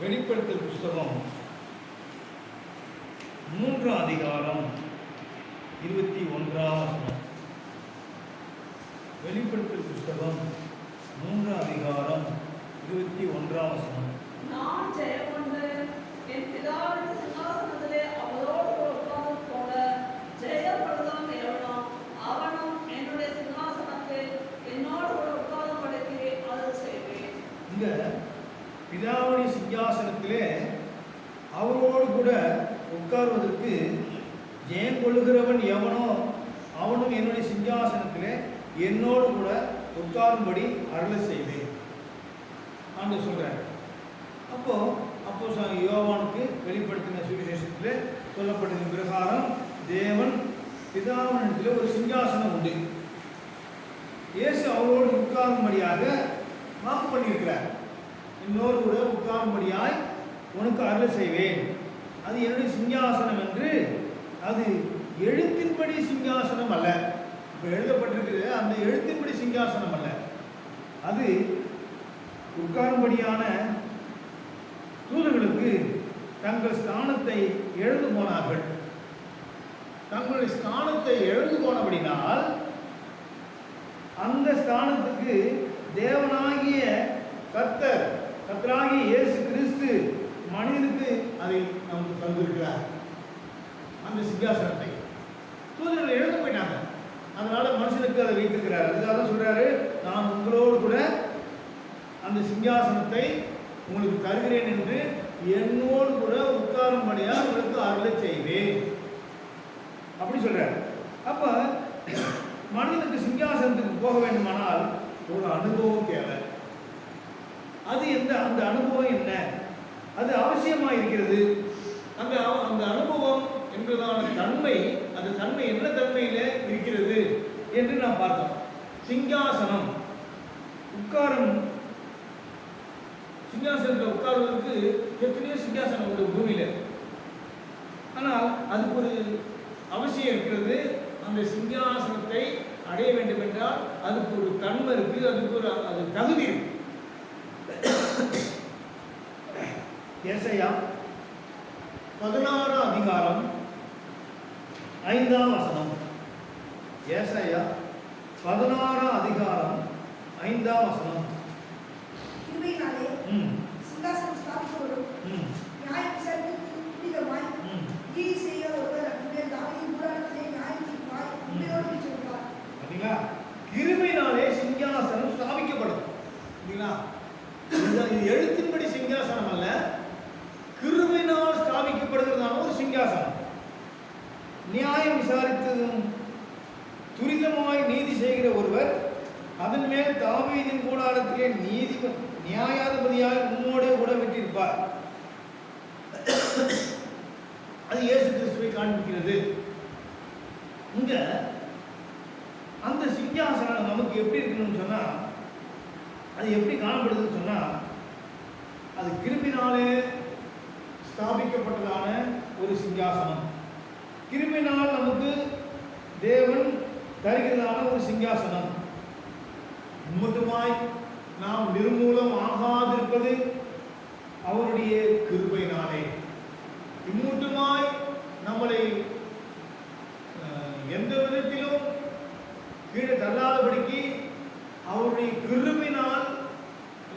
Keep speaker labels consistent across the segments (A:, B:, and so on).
A: வெளிப்படுத்தல் புஸ்தகம் 3 அதிகாரம் 21 வசனம். வெளிப்படுத்தல் புஸ்தகம் 3 அதிகாரம் 21 வசனம்.
B: நான் ஜெயம் கொண்டு என் பிதாவின் சிங்காசனத்திலே அவரோடு உட்கார்ந்து போல ஜெயப்படுதான் எவனோ அவனும் என்னுடைய சிங்காசனத்தில் என்னோடு கூட உட்கார்ந்துபடிக்கு அது செய்வேன்.
A: இங்க பிதாவுடைய சிங்காசனத்திலே அவரோடு கூட உட்கார்வதற்கு ஜெயம் கொள்ளுகிறவன் எவனோ அவனும் என்னுடைய சிங்காசனத்திலே என்னோடு கூட உட்காரும்படி அருளை செய்வேன் ஆண்டு சொல்றார். அப்போ யோவானுக்கு வெளிப்படுத்தின சுவிசேஷத்தில் சொல்லப்பட்டதின் பிரகாரம் தேவன் பிதாவினிடத்தில் ஒரு சிங்காசனம் உண்டு. இயேசு அவரோடு உட்காரும்படியாக வாக்கு பண்ணியிருக்கிறார். இன்னொரு கூட உட்காரும்படியாய் உனக்கு அருளை செய்வேன், அது என்னுடைய சிங்காசனம் என்று. அது எழுத்தின்படி சிங்காசனம் அல்ல, இப்போ எழுதப்பட்டிருக்கிறது அந்த எழுத்தின்படி சிங்காசனம் அல்ல, அது உட்காரும்படியான தூதர்களுக்கு தங்கள் ஸ்தானத்தை எழுந்து போனார்கள். தங்களுடைய ஸ்தானத்தை எழுந்து போனபடினால் அந்த ஸ்தானத்துக்கு தேவனாகிய கர்த்தராகிய இயேசு கிறிஸ்து மனிதனுக்கு அதை நமக்கு தந்திருக்கிறார். அந்த சிங்காசனத்தை தூதர்கள் எழுந்து போயிட்டாங்க, அதனால மனுஷனுக்கு அதை வைத்திருக்கிறார். அதுக்காக சொல்றாரு, நான் உங்களோடு கூட அந்த சிங்காசனத்தை உங்களுக்கு தருகிறேன் என்று என்னோடு கூட உட்காரும்படியா உங்களுக்கு அருளை செய்வேன் அப்படி சொல்றாரு. அப்ப மனிதனுக்கு சிங்காசனத்துக்கு போக வேண்டுமானால் ஒரு அனுபவம் தேவை. அது அந்த அனுபவம் என்ன, அது அவசியமா இருக்கிறது. அந்த அனுபவம் என்பதான தன்மை, அந்த தன்மை என்ன தன்மையில இருக்கிறது என்று நாம் பார்த்தோம். சிங்காசனம் சிங்காசனத்தில் உட்கார்வதற்கு எத்தனையோ சிங்காசனம் உண்டு பூமியில. ஆனால் அதுக்கு ஒரு அவசியம் இருக்கிறது. அந்த சிங்காசனத்தை அடைய வேண்டும் என்றால் அதுக்கு ஒரு தன்மை இருக்கு, அதுக்கு ஒரு அது தகுதி இருக்கு. ஏசாயா 16 அதிகாரம் 5 வசனம். ஏசாயா 16 அதிகாரம் 5 வசனம்.
C: சிங்காசனம் ஸ்தாபிக்கப்படும், நியாயம் விசாரித்து துரிதமாய் நீதி செய்ய ஒருவர் அங்கே தாவீதின் கூடாரத்திலே நியாயம் தீர்ப்பாய் உண்மையோடு வீற்றிருப்பார்.
A: அப்படிங்களா? கிருபையினாலே சிங்காசனம் ஸ்தாபிக்கப்படும். அப்படிங்களா? இது எழுத்தின்படி சிங்காசனம் அல்ல, கிருபையினால் ஸ்தாபிக்கப்படுகிறதான ஒரு சிங்காசனம். நியாயம் விசாரித்ததும் துரிதமாய் நீதி செய்கிற ஒருவர் அதன் மேல் தாவீதின் கூடாரத்திலே நியாயாதிபதியாய் உம்மோடு கூட விட்டிருப்பார். அது இயேசு கிறிஸ்துவை காண்பிக்கிறது. இங்க அந்த சிங்காசனம் நமக்கு எப்படி இருக்கணும்னு சொன்னா, அது எப்படி காணப்படுதுன்னு சொன்னா, அது கிருபினாலே ஸ்தாபிக்கப்பட்டதான ஒரு சிங்காசனம். கிருபினால் நமக்கு தேவன் தருகிறதான ஒரு சிங்காசனம். மட்டுமாய் நாம் நிர்மூலம் ஆகாதிருப்பது அவருடைய கிருபையினாலே. இம்மூட்டுமாய் நம்மளை எந்த விதத்திலும் கீழே தள்ளாதபடிக்கு அவருடைய கிருபையினால்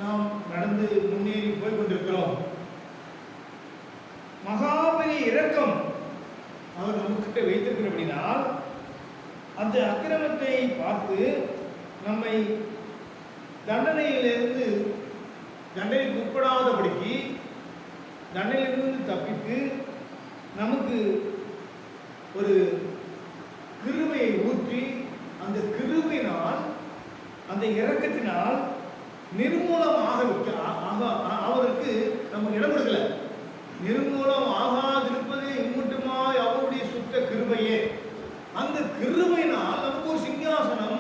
A: நாம் நடந்து முன்னேறி போய் கொண்டிருக்கிறோம். மகாபெரிய இரக்கம் அவர் நமக்கிட்ட வைத்திருக்கிறபடினால் அந்த அக்கிரமத்தை பார்த்து நம்மை தண்டனைக்கு உட்படாதபடிக்கு, தண்டனையிலிருந்து தப்பித்து நமக்கு ஒரு கிருபையை ஊற்றி அந்த கிருபையினால், அந்த இரக்கத்தினால் நிர்மூலம் ஆவதற்கு நம்ம இடம் கொடுக்கல. நிர்மூலம் ஆகாதிருப்பது இம்மட்டுமாய் அவருடைய சுத்த கிருபையே. அந்த கிருபையினால் நமக்கு ஒரு சிங்காசனம்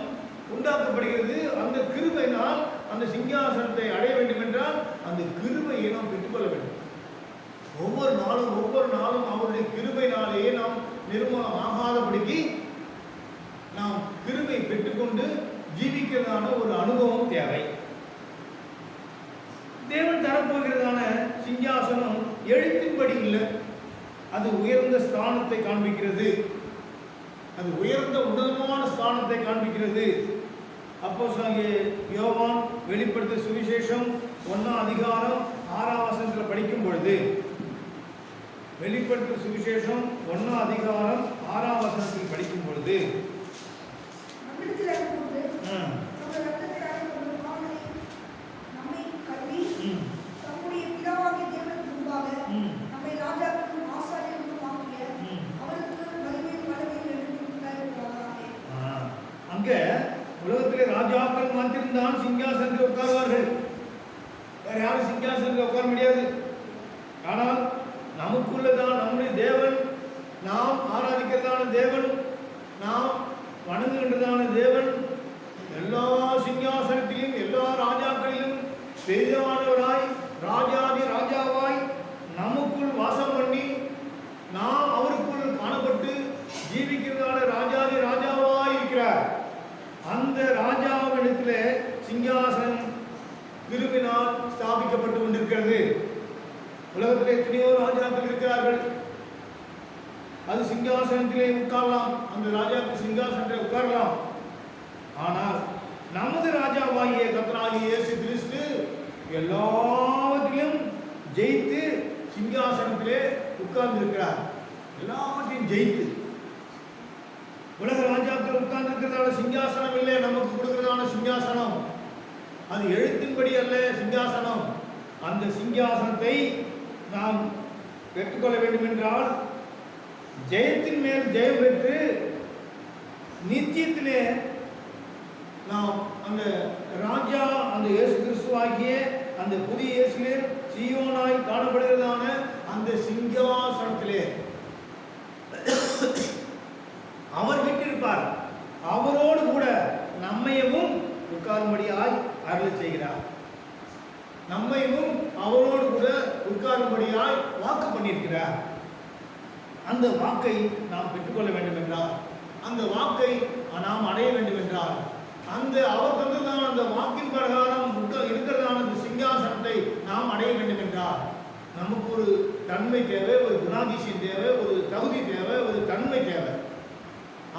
A: உண்டாக்கப்படுகிறது. அந்த கிருபையினால் அந்த சிங்காசனத்தை அடைய வேண்டும் என்றால் அந்த கிருபையை நாம் பெற்றுக்கொள்ள வேண்டும். ஒவ்வொரு நாளும் அவருடைய கிருபையினாலேயே நாம் நிர்மூலம் ஆகாதபடிக்கு நாம் கிருபை பெற்றுக்கொண்டு ஜீவிக்கிறதான ஒரு அனுபவம் தேவை. தேவன் தரப்போகிறதான சிங்காசனம் எழுத்தின்படி இல்லை, அது உயர்ந்த ஸ்தானத்தை காண்பிக்கிறது, அது உயர்ந்த உன்னதமான ஸ்தானத்தை காண்பிக்கிறது. அப்போஸ்தலனாகிய யோவான் வெளிப்படுத்திய சுவிசேஷம் 1ஆம் அதிகாரம் 6ஆம் வசனத்தில் படிக்கும் பொழுது, வெளிப்படுத்திய சுவிசேஷம் 1ஆம் அதிகாரம் 6ஆம் வசனத்தில் படிக்கும் பொழுது
C: நம்மிடத்தில் இருக்கும்போது நம்முடைய ரத்தத்தினாலே நம்முடைய பாவங்களை நம்மை கழுவி தம்முடைய பிதாவாகிய தேவனுக்கு முன்பாக நம்மை ராஜாக்களும் ஆசாரியர்களும் ஆக்கிய அவருக்கு மகிமையும் வல்லமையும் என்றும் உண்டாயிருப்பதாக.
A: அங்க உலகத்திலே ராஜாக்கள் மாத்திருந்தான் சிங்காசனத்தில் உட்கார்வார்கள், வேற யாரும் சிங்காசனத்தில் உட்கார முடியாது. ஆனால் நமக்குள்ளதான் நம்முடைய தேவன், நாம் ஆராதிக்கிறதான தேவன், நாம் வணங்குகின்றதான தேவன் எல்லா சிங்காசனத்திலும் எல்லா ராஜாக்களிலும் பெரியவானவராய் ராஜாதி ராஜாவாய் நமக்குள் வாசம் பண்ணி நாம் அவருக்குள் காணப்பட்டு ஜீவிக்கிறதான ராஜாதி ராஜாவாய் இருக்கிறார். அந்த ராஜாவிடத்தில் சிங்காசனம் கிருபினால் ஸ்தாபிக்கப்பட்டு கொண்டிருக்கிறது. உலகத்தில் எத்தனையோ ராஜாக்கள் இருக்கிறார்கள், அது சிங்காசனத்திலே உட்காரலாம், அந்த ராஜாக்கள் சிங்காசனத்தில் உட்காரலாம். ஆனால் நமது ராஜாவாகிய கர்த்தராகிய இயேசு கிறிஸ்து எல்லாவற்றிலும் ஜெயித்து சிங்காசனத்திலே உட்கார்ந்து இருக்கிறார். எல்லாவற்றையும் ஜெயித்து உலக ராஜாக்கள் உட்கார்ந்து இருக்கிறதான சிங்காசனம் இல்லை, நமக்கு கொடுக்கிறதான சிங்காசனம் அது எழுத்தின்படி அல்ல சிங்காசனம். அந்த சிங்காசனத்தை நாம் பெற்றுக்கொள்ள வேண்டும் என்றால் ஜெயத்தின் மேல் ஜெயம் பெற்று நித்தியத்திலே நாம் அந்த ராஜா, அந்த இயேசு கிறிஸ்துவாகிய அந்த புதிய இயேசுவிலே சீயோனாய் காணப்படுகிறதான அந்த சிங்காசனத்திலே அவர் விட்டிருப்பார். அவரோடு கூட நம்மையும் உட்காரும்படியாய் அருள் செய்கிறார். நம்மையும் அவரோடு கூட உட்காரும்படியாய் வாக்கு பண்ணியிருக்கிறார். அந்த வாக்கை நாம் பெற்றுக்கொள்ள வேண்டும் என்றால், அந்த வாக்கை நாம் அடைய வேண்டும் என்றால், அந்த அவர் தந்ததான அந்த வாக்கின் பிரகாரம் இருக்கிறதான அந்த சிங்காசனத்தை நாம் அடைய வேண்டும் என்றால் நமக்கு ஒரு தன்மை தேவை, ஒரு குணாதிசயம் தேவை, ஒரு தகுதி தேவை, ஒரு தன்மை தேவை.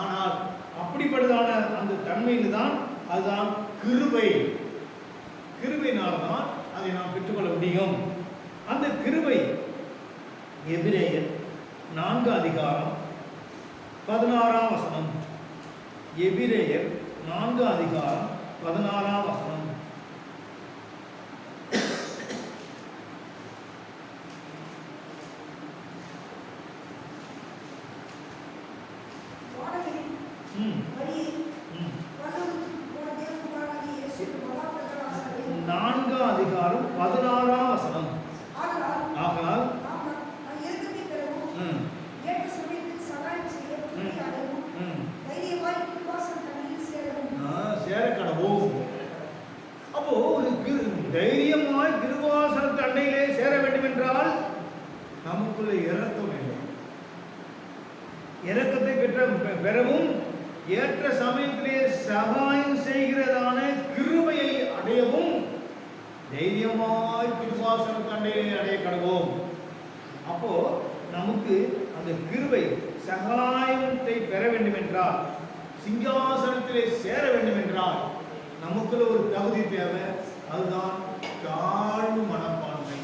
A: ஆனால் அப்படிப்பட்டதான அந்த தன்மையில் தான் அதுதான் கிருபை. கிருபையினால்தான் அதை நாம் பெற்றுக்கொள்ள முடியும். அந்த கிருபை எபிரேயர் 4 அதிகாரம் 16ஆம் வசனம். எபிரேயர் 4 அதிகாரம் 16ஆம் வசனம்.
C: வழியை பரலோகத்துக்கு போன தேவகுமாரனாகிய இயேசு மகாபிரதான ஆசாரியர்
A: 4 அதிகாரம் 16ஆம் வசனம். ஆகலால்
C: நாம் இரக்கத்தை பெறவும் ஏற்ற சமயத்தில் சகாயம் செய்ய துணியாகவும் தைரியமாய் கிருபாசன தண்ணியில்
A: சேர கடவோம். அப்போ தைரியமாய் கிருபாசன தண்டையிலே சேர வேண்டும் என்றால் நமக்குள்ள இரக்கம் வேண்டும். இரக்கத்தை பெறவும் ஏற்ற சமயத்திலே சகாயம் செய்கிறதான கிருபையை அடையவும் தைரியமாய் கிருபாசன தண்டையிலே அடைய கடவோம். அப்போ நமக்கு அந்த கிருபை சகாயத்தை பெற வேண்டும் என்றால், சிங்காசனத்திலே சேர வேண்டும் என்றால் நமக்குள்ள ஒரு தகுதி தேவை. அதுதான் தாழ்வு மனப்பான்மை.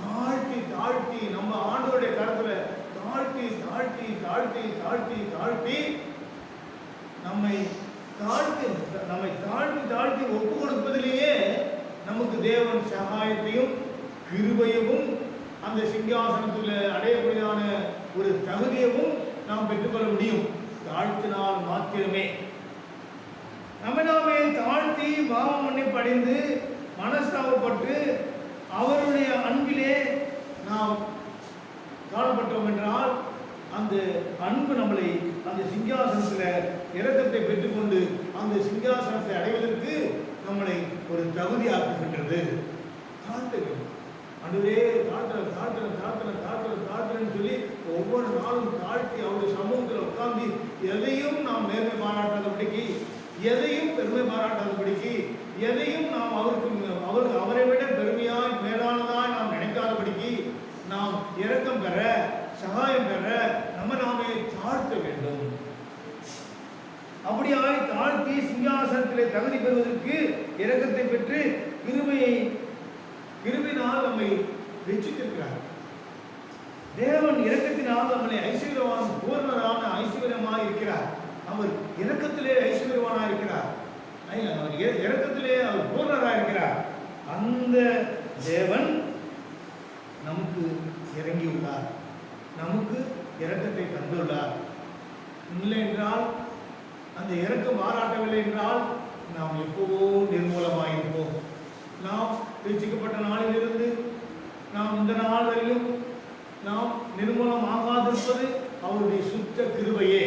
A: தாழ்த்தி தாழ்த்தி நம்ம ஆண்டவருடைய கருத்துல தாழ்த்தி தாழ்த்தி தாழ்த்தி தாழ்த்தி தாழ்த்தி நம்மை தாழ்த்தி தாழ்த்தி ஒப்பு கொடுப்பதிலேயே நமக்கு தேவன் சகாயத்தையும் கிருபையவும் அந்த சிங்காசனத்தில் அடையக்கூடியதான ஒரு தகுதியவும் நாம் பெற்றுக்கொள்ள முடியும். தாழ்த்தினால் மாத்திரமே. நம்மை நாமே தாழ்த்தி பாவம் மன்னிப்பு அடைந்து மனஸ்தாபப்பட்டு அவருடைய அன்பிலே நாம் காணப்பட்டோம் என்றால் அந்த அன்பு நம்மளை அந்த சிங்காசனத்தில் இரக்கத்தை பெற்றுக்கொண்டு அந்த சிங்காசனத்தை அடைவதற்கு நம்மளை ஒரு தகுதியாக்குகின்றது. தாழ்த்த வேண்டும். அன்றுவே தாழ்த்தலன்னு சொல்லி ஒவ்வொரு நாளும் தாழ்த்தி அவருடைய சமூகத்தில் உட்கார்ந்து எதையும் நாம் நேர்மை பாராட்டாதபடிக்கு, எதையும் பெருமை பாராட்டாதபடிக்கு, எதையும் நாம் அவரை விட பெருமையாய் மேலானதாய் நாம் நினைக்காத சிங்காசனத்திலே தகுதி பெறுவதற்கு இரக்கத்தை பெற்று கிருபையினால் நம்மை ரட்சித்திருக்கிறார். தேவன் இரக்கத்தினால் நம்மளை ஐஸ்வர்யவான் பூர்ணரான ஐஸ்வர்யமாக இருக்கிறார். அவர் இரக்கத்திலே ஐஸ்வர்யவானாக இருக்கிறார். இரக்கத்திலே அவர் பூர்ணராக இருக்கிறார். அந்த தேவன் நமக்கு இறங்கியுள்ளார், நமக்கு இரக்கத்தை தந்துள்ளார். இல்லை என்றால், அந்த இரக்கம் பாராட்டவில்லை என்றால் நாம் எப்போவோ நிர்மூலமாயிருப்போம். நாம் ரட்சிக்கப்பட்ட நாளிலிருந்து நாம் இந்த நாள் வரையிலும் நாம் நிர்மூலமாகாதிருப்பது அவருடைய சுத்த கிருபையே.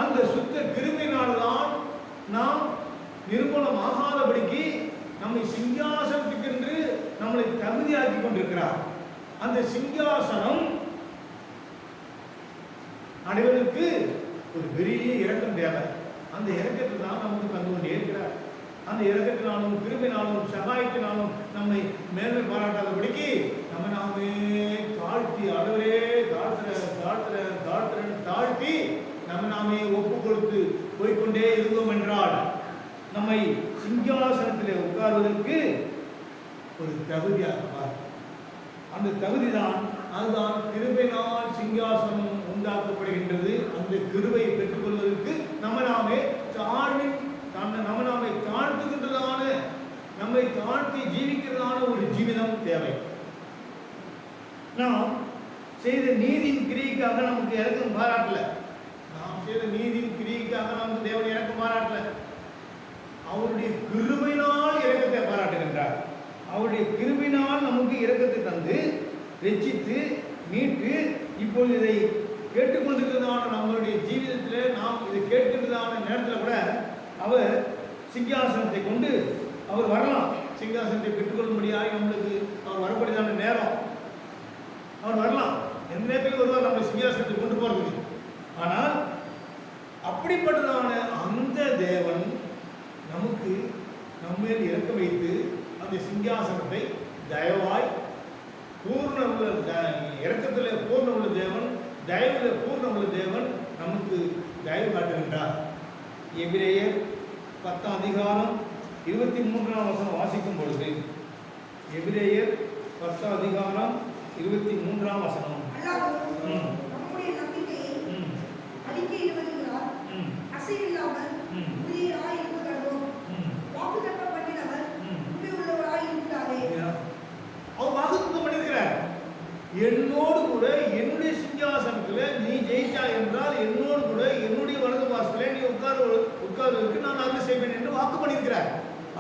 A: அந்த சுத்த கிருபையினால்தான் நாம் நிர்மூலமாகாதபடிக்கு நம்மை சிங்காசனத்துக்கென்று நம்மளை தகுதியாக்கி கொண்டிருக்கிறார். அந்த சிங்காசனம் அடைவதற்கு ஒரு பெரிய இரக்கம் தேவை. அந்த இரக்கத்தை தான் நமக்கு தந்து கொண்டே இருக்கிறார். அந்த இரக்கத்தினாலும் கிருபையினாலும் சகாயத்தினாலும் நம்மை மேன்மை பாராட்டாதபடிக்கு நம்ம நாமே தாழ்த்தி அளவரே தாழ்த்தி நம்ம நாமே ஒப்பு கொடுத்து போய்கொண்டே இருந்தோம் என்றால் நம்மை சிங்காசனத்திலே உட்கார்வதற்கு ஒரு தகுதியாக்குவார். அந்த தகுதிதான், அதுதான் கிருபையினால் சிங்காசனம் உண்டாக்கப்படுகின்றது. அந்த கிருபையை பெற்றுக்கொள்வதற்கு நம்ம நாமே தாழ்த்துகின்றதான, நம்மை தாழ்த்தி ஜீவிக்கிறதான ஒரு ஜீவிதம் தேவை. நாம் செய்த நீதியின் கிரியைக்காக நமக்கு இறக்கம் பாராட்டல. நாம் செய்த நீதியின் கிரியைக்காக நமக்கு தேவன் இறக்கம் பாராட்டல. அவருடைய கிருபையினால் இரக்கத்தை பாராட்டுகின்றார். அவருடைய கிருபையினால் நமக்கு இரக்கத்தை தந்து ரட்சித்து மீட்டு இப்பொழுது இதை கேட்டுக்கொண்டிருக்கிறதான நம்மளுடைய ஜீவிதத்தில் நாம் இதை கேட்கிறதான நேரத்தில் கூட அவர் சிங்காசனத்தை கொண்டு அவர் வரலாம். சிங்காசனத்தை பெற்றுக்கொள்ளும்படியாக நம்மளுக்கு அவர் வரக்கூடியதான நேரம் அவர் வரலாம். எந்த நேரத்தில் வருவார் நம்ம சிங்காசனத்தை கொண்டு போறதுக்கு. ஆனால் அப்படிப்பட்டதான அந்த தேவன் நமக்கு நம்மேல் இறக்க வைத்து அந்த சிங்காசனத்தை தயவாய் பூர்ண உள்ள இரக்கத்தில் பூர்ண உள்ள தேவன், தயவில் பூர்ண உள்ள தேவன் நமக்கு தயவு காட்டுகின்றார். எபிரேயர் 10 அதிகாரம் 23ஆம் வசனம் வாசிக்கும் பொழுது, எபிரேயர் 10 அதிகாரம் 23ஆம் வசனம்,
C: நம்முடைய நம்பிக்கையை அறிக்கையிடுவதினால் அசைவில்லாமல் உறுதியாய் இருப்பதற்கும் வாக்குத்தத்தம் பண்ணினவர் உண்மை உள்ளவராய் இருக்கிறாரே.
A: அவர் வாக்குத்தத்தம் பண்ணியிருக்கிறார். என்னோடு கூட என்னுடைய சிங்காசனத்தில் நீ ஜெயித்தா என்றால் என்னோடு கூட என்னுடைய வலது பாசத்தில் நீ உட்கார்வதற்கு நான் அருள் செய்வேன் என்று வாக்கு பண்ணியிருக்கிறார்.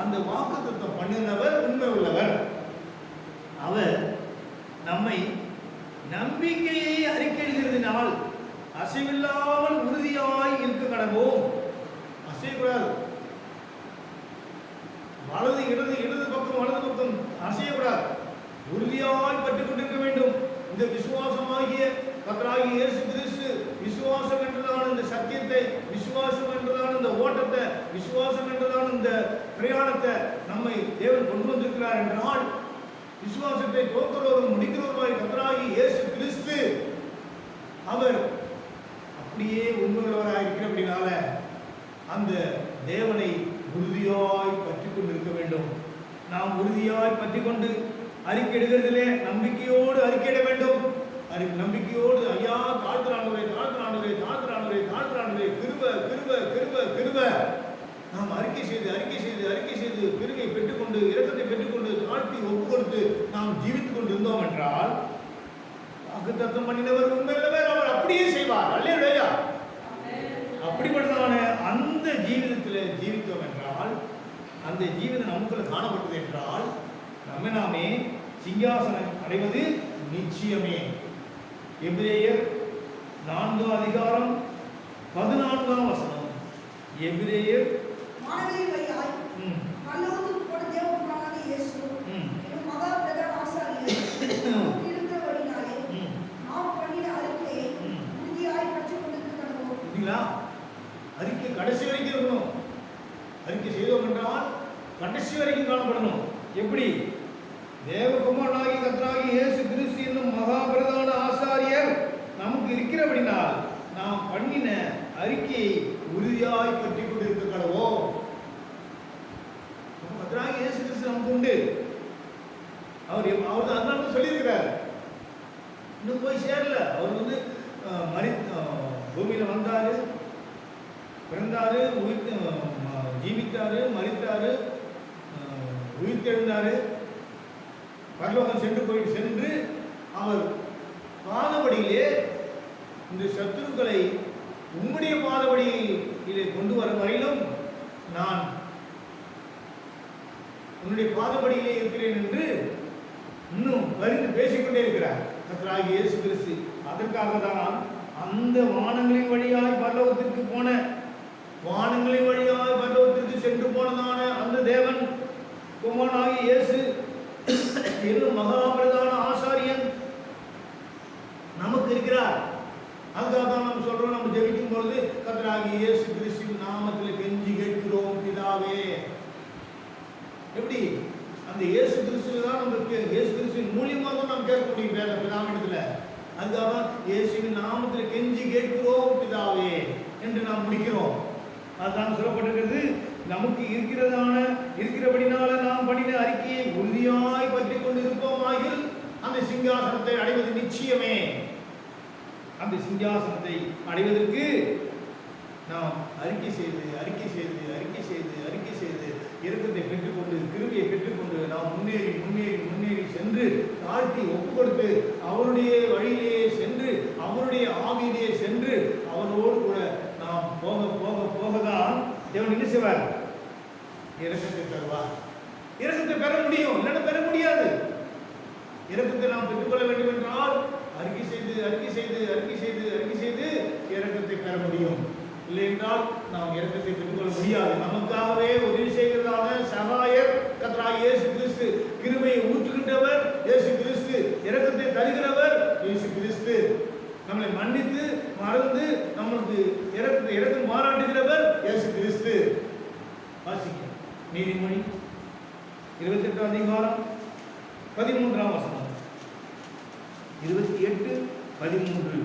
A: அந்த வாக்குத்தத்தம் பண்ணினவர் உண்மை உள்ளவர். அவர் நம்மை நம்பிக்கையை அறிக்கையிடுகிறதினால் அசைவில்லாமல் உறுதியாய் இருக்க கடவோம். அசையக்கூடாது. இடது பக்கம் வலது பக்கம் அசையக்கூடாது. உறுதியாய் பற்றிக் கொண்டிருக்க வேண்டும். இந்த விசுவாசமாகிய கர்த்தராகிய இயேசு கிறிஸ்து, விசுவாசம் என்றதான இந்த சத்தியத்தை, விசுவாசம் என்றதான இந்த ஓட்டத்தை, விசுவாசம் என்றதான இந்த பிரயாணத்தை நம்மை தேவன் கொண்டு வந்திருக்கிறார் என்றால், விசுவாசத்தை தோற்கிறவரும் முடிக்கிறவருமாய் கர்த்தராகிய இயேசு கிறிஸ்து அவர் அப்படியே உண்மையுள்ளவராக இருக்கிறபடினால அந்த தேவனை உறுதியாய் பற்றி கொண்டிருக்க வேண்டும். நாம் உறுதியாய் பற்றி கொண்டு அறிக்கையிடுகிறதிலே நம்பிக்கையோடு அறிக்கையிட வேண்டும். நம்பிக்கையோடு ஐயா தாழ்த்துறானவரே கிருப நாம் அறிக்கை செய்து கிருபை பெற்றுக்கொண்டு இரக்கத்தை பெற்றுக்கொண்டு தாழ்த்தி ஒப்பு கொடுத்து நாம் ஜீவித்துக் கொண்டு இருந்தோம் என்றால் வாக்குத்தத்தம் பண்ணினவர் உண்மையிலவர் அவர் அப்படியே செய்வார். அல்லேலூயா. அப்படிப்பட்டதான அந்த ஜீவிதத்தில் ஜீவித்தோம் என்றால், அந்த ஜீவிதம் நமக்குள்ள காணப்பட்டது என்றால் நம்ம நாமே சிங்காசனம் அடைவது நிச்சயமே. எபிரேயர் 4 அதிகாரம் 14ஆம் வசனம். எபிரேயர்
C: மானவரின் வழியாய் பரலோகத்துக்கு போன தேவகுமாரனாகிய இயேசு என்னும் மகா பிரதான ஆசாரியர் இருக்கிறபடினாலே நாம் பண்ணின அறிக்கையை உறுதியாய் பற்றிக் கொண்டிருக்க கடவோம்.
A: இல்லைங்களா? அறிக்கை கடைசி வரைக்கும் இருக்கணும். அறிக்கை செய்தோம் என்றால் கடைசி வரைக்கும் காணப்படணும். எப்படி? தேவகுமாரனாகிய கர்த்தராகிய இயேசு கிறிஸ்து என்னும் மகா பிரதான ஆசாரியர் நமக்கு இருக்கிறபடினால் நாம் பண்ணின அறிக்கையை உறுதியாய் பற்றி கொண்டிருக்க கடவோம். கர்த்தராகிய இயேசு கிறிஸ்து நமக்கு உண்டு. அவர் அதனால தான் சொல்லியிருக்கிறார். இன்னும் போய் சேரல. அவர் வந்து பூமியில வந்தாரு, பிறந்தாரு, ஜீவித்தாரு, மரித்தாரு, உயிர்த்தெழுந்தாரு, பரலோகம் சென்று அவர் பாதபடியிலே இந்த சத்துருக்களை உம்முடைய பாதபடியிலே கொண்டு வரும் வரையிலும் நான் உன்னுடைய பாதபடியிலே இருக்கிறேன் என்று இன்னும் பரிந்து பேசிக்கொண்டே இருக்கிறார் கர்த்தராகிய இயேசு கிறிஸ்து. அதற்காக தான் அந்த வானங்களின் வழியாய் பரலோகத்திற்கு போன, வானங்களின் வழியாய் பரலோகத்திற்கு சென்று போனதான அந்த தேவன் குமாரனாகிய இயேசு என்னும் மகாபிரதான ஆசாரியன் நமக்கு இருக்கிறார். அதுக்காக தான் நம்ம சொல்றோம், நம்ம ஜெபிக்கும் பொழுது கர்த்தராகிய இயேசு கிறிஸ்துவின் நாமத்தில் கெஞ்சி கேட்கிறோம் பிதாவே. எப்படி அந்த இயேசு கிறிஸ்துவ தான் நமக்கு, இயேசு கிறிஸ்துவின் மூலியமாக தான் நம்ம கேட்க முடியும் வேற பிதாவிடத்துல. அதுக்காக இயேசுவின் நாமத்தில் கெஞ்சி கேட்கிறோம் பிதாவே என்று நாம் முடிக்கிறோம். அதுதான் சொல்லப்பட்டிருக்கிறது. நமக்கு இருக்கிறபடினால நாம் பண்ணின அறிக்கையை உறுதியாய் பற்றி கொண்டு இருப்போமாகில் அந்த சிங்காசனத்தை அடைவது நிச்சயமே. அந்த சிங்காசனத்தை அடைவதற்கு நாம் அறிக்கை செய்து இரக்கத்தை பெற்றுக்கொண்டு, கிருபையை பெற்றுக்கொண்டு நாம் முன்னேறி சென்று தாழ்த்தி ஒப்பு கொடுத்து அவருடைய வழியிலேயே சென்று அவருடைய ஆவியிலேயே சென்று அவரோடு கூட நாம் போகதான் தேவன் என்ன செய்வார்? இரக்கத்தை தருவார். இரக்கத்தை பெற முடியும், இல்லைன்னா பெற முடியாது. இரக்கத்தை நாம் பெற்றுக்கொள்ள வேண்டும் என்றால் அறிக்கை செய்து இரக்கத்தை பெற முடியும். இல்லை என்றால் நாம் இரக்கத்தை பெற்றுக்கொள்ள முடியாது. நமக்காகவே உதவி செய்கிறதான சகாயர் கர்த்தராகிய இயேசு கிறிஸ்து, கிருபையை ஊற்றுகின்றவர் இயேசு கிறிஸ்து, இரக்கத்தை தருகிறவர் இயேசு கிறிஸ்து, நம்மளை மன்னித்து மறந்து நம்மளுக்கு இரக்கம் பாராட்டுகிறவர் இயேசு கிறிஸ்து. வாசிக்க நீதிமொழி 28 அதிகாரம் 13ஆம் வசனம். 28:13.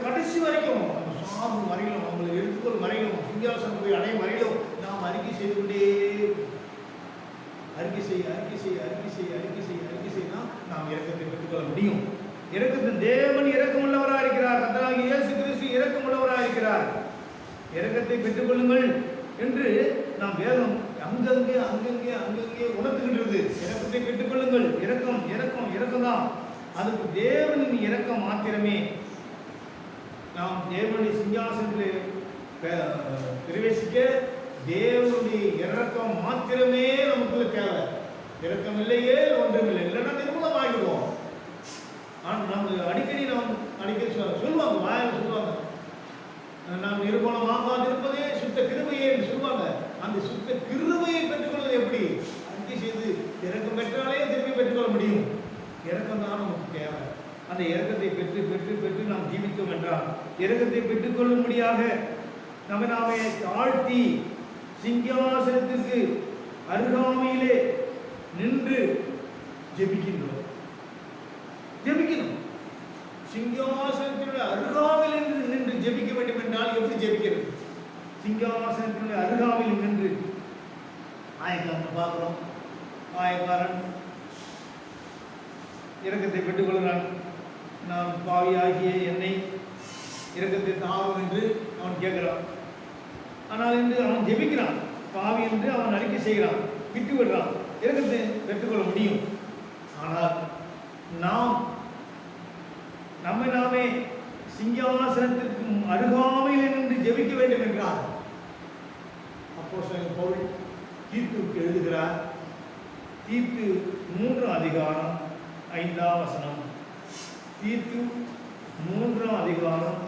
A: கடைசி வரைக்கும் சாகும் வரையிலும், அவங்களை எடுத்துக்கொள்ளும் வரையிலும், சிங்காசனம் போய் அடையும் வரையிலும் நாம் அறிக்கை செய்து கொண்டே அறிக்கை செய்ய நாம் இரக்கத்தை பெற்றுக்கொள்ள முடியும். இரக்கத்தின் தேவன் இரக்கமுள்ளவராக இருக்கிறார். கர்த்தராகிய இயேசு கிறிஸ்து இரக்கமுள்ளவராக இருக்கிறார். இரக்கத்தை பெற்றுக்கொள்ளுங்கள் என்று நாம் வேதம் அங்கங்கே உணர்த்துகின்றது. இரக்கத்தை பெற்றுக்கொள்ளுங்கள். இரக்கம் தான். அதுக்கு தேவனின் இரக்கம் மாத்திரமே. நாம் தேவனுடைய சிங்காசனத்தில் பிரவேசிக்க தேவனுடைய இரக்கம் மாத்திரமே நமக்குள்ள தேவை. இரக்கம் இல்லையே ஒன்றுமில்லை, இல்லைன்னா நிர்மூலமாகிடுவோம். நம்ம அடிக்கடி சொல்லுவாங்க, வாயில் சொல்லுவாங்க, நாம் நிர்மூலமாக இருப்பதே சுத்த கிருபையே என்று சொல்லுவாங்க. அந்த சுத்த கிருபையை பெற்றுக்கொள்வது எப்படி? அறிக்கை செய்து இரக்கம் பெற்றாலே திருப்பி பெற்றுக்கொள்ள முடியும். இரக்கம் தான் நமக்கு தேவை. அந்த இரக்கத்தை பெற்று நாம் ஜீவித்தோம் என்றால், இரக்கத்தை பெற்றுக்கொள்ளும்படியாக நாமே தாழ்த்தி சிங்காசனத்திற்கு அருகாமையிலே நின்று ஜெபிக்கணும். சிங்காசனத்தினுடைய அருகாமையில் நின்று ஜெபிக்க வேண்டும் என்றால் எப்படி ஜெபிக்கிறது? சிங்காசனத்தினுடைய அருகாமையில் நின்று ஆயக்காரன் பார்க்கிறோம். ஆயக்காரன் இரக்கத்தை பெற்றுக்கொள்கிறான். நான் பாவியாகிய என்னை இரக்கத்தை தாரும் என்று அவன் கேட்கிறான். ஆனால் என்று அவன் ஜெபிக்கிறான், பாவி என்று அவன் அறிக்கை செய்கிறான், விட்டு விடுறான், இரக்கத்தை பெற்றுக்கொள்ள முடியும். ஆனால் நாம் நாமே சிங்காசனத்திற்கு அருகாமையில் நின்று ஜெபிக்க வேண்டும் என்றார் அப்போஸ்தலன் பவுல் தீத்துவுக்கு எழுதுகிறார். தீத்து 3 அதிகாரம் 5ஆம் வசனம். தீத்து 3 அதிகாரம்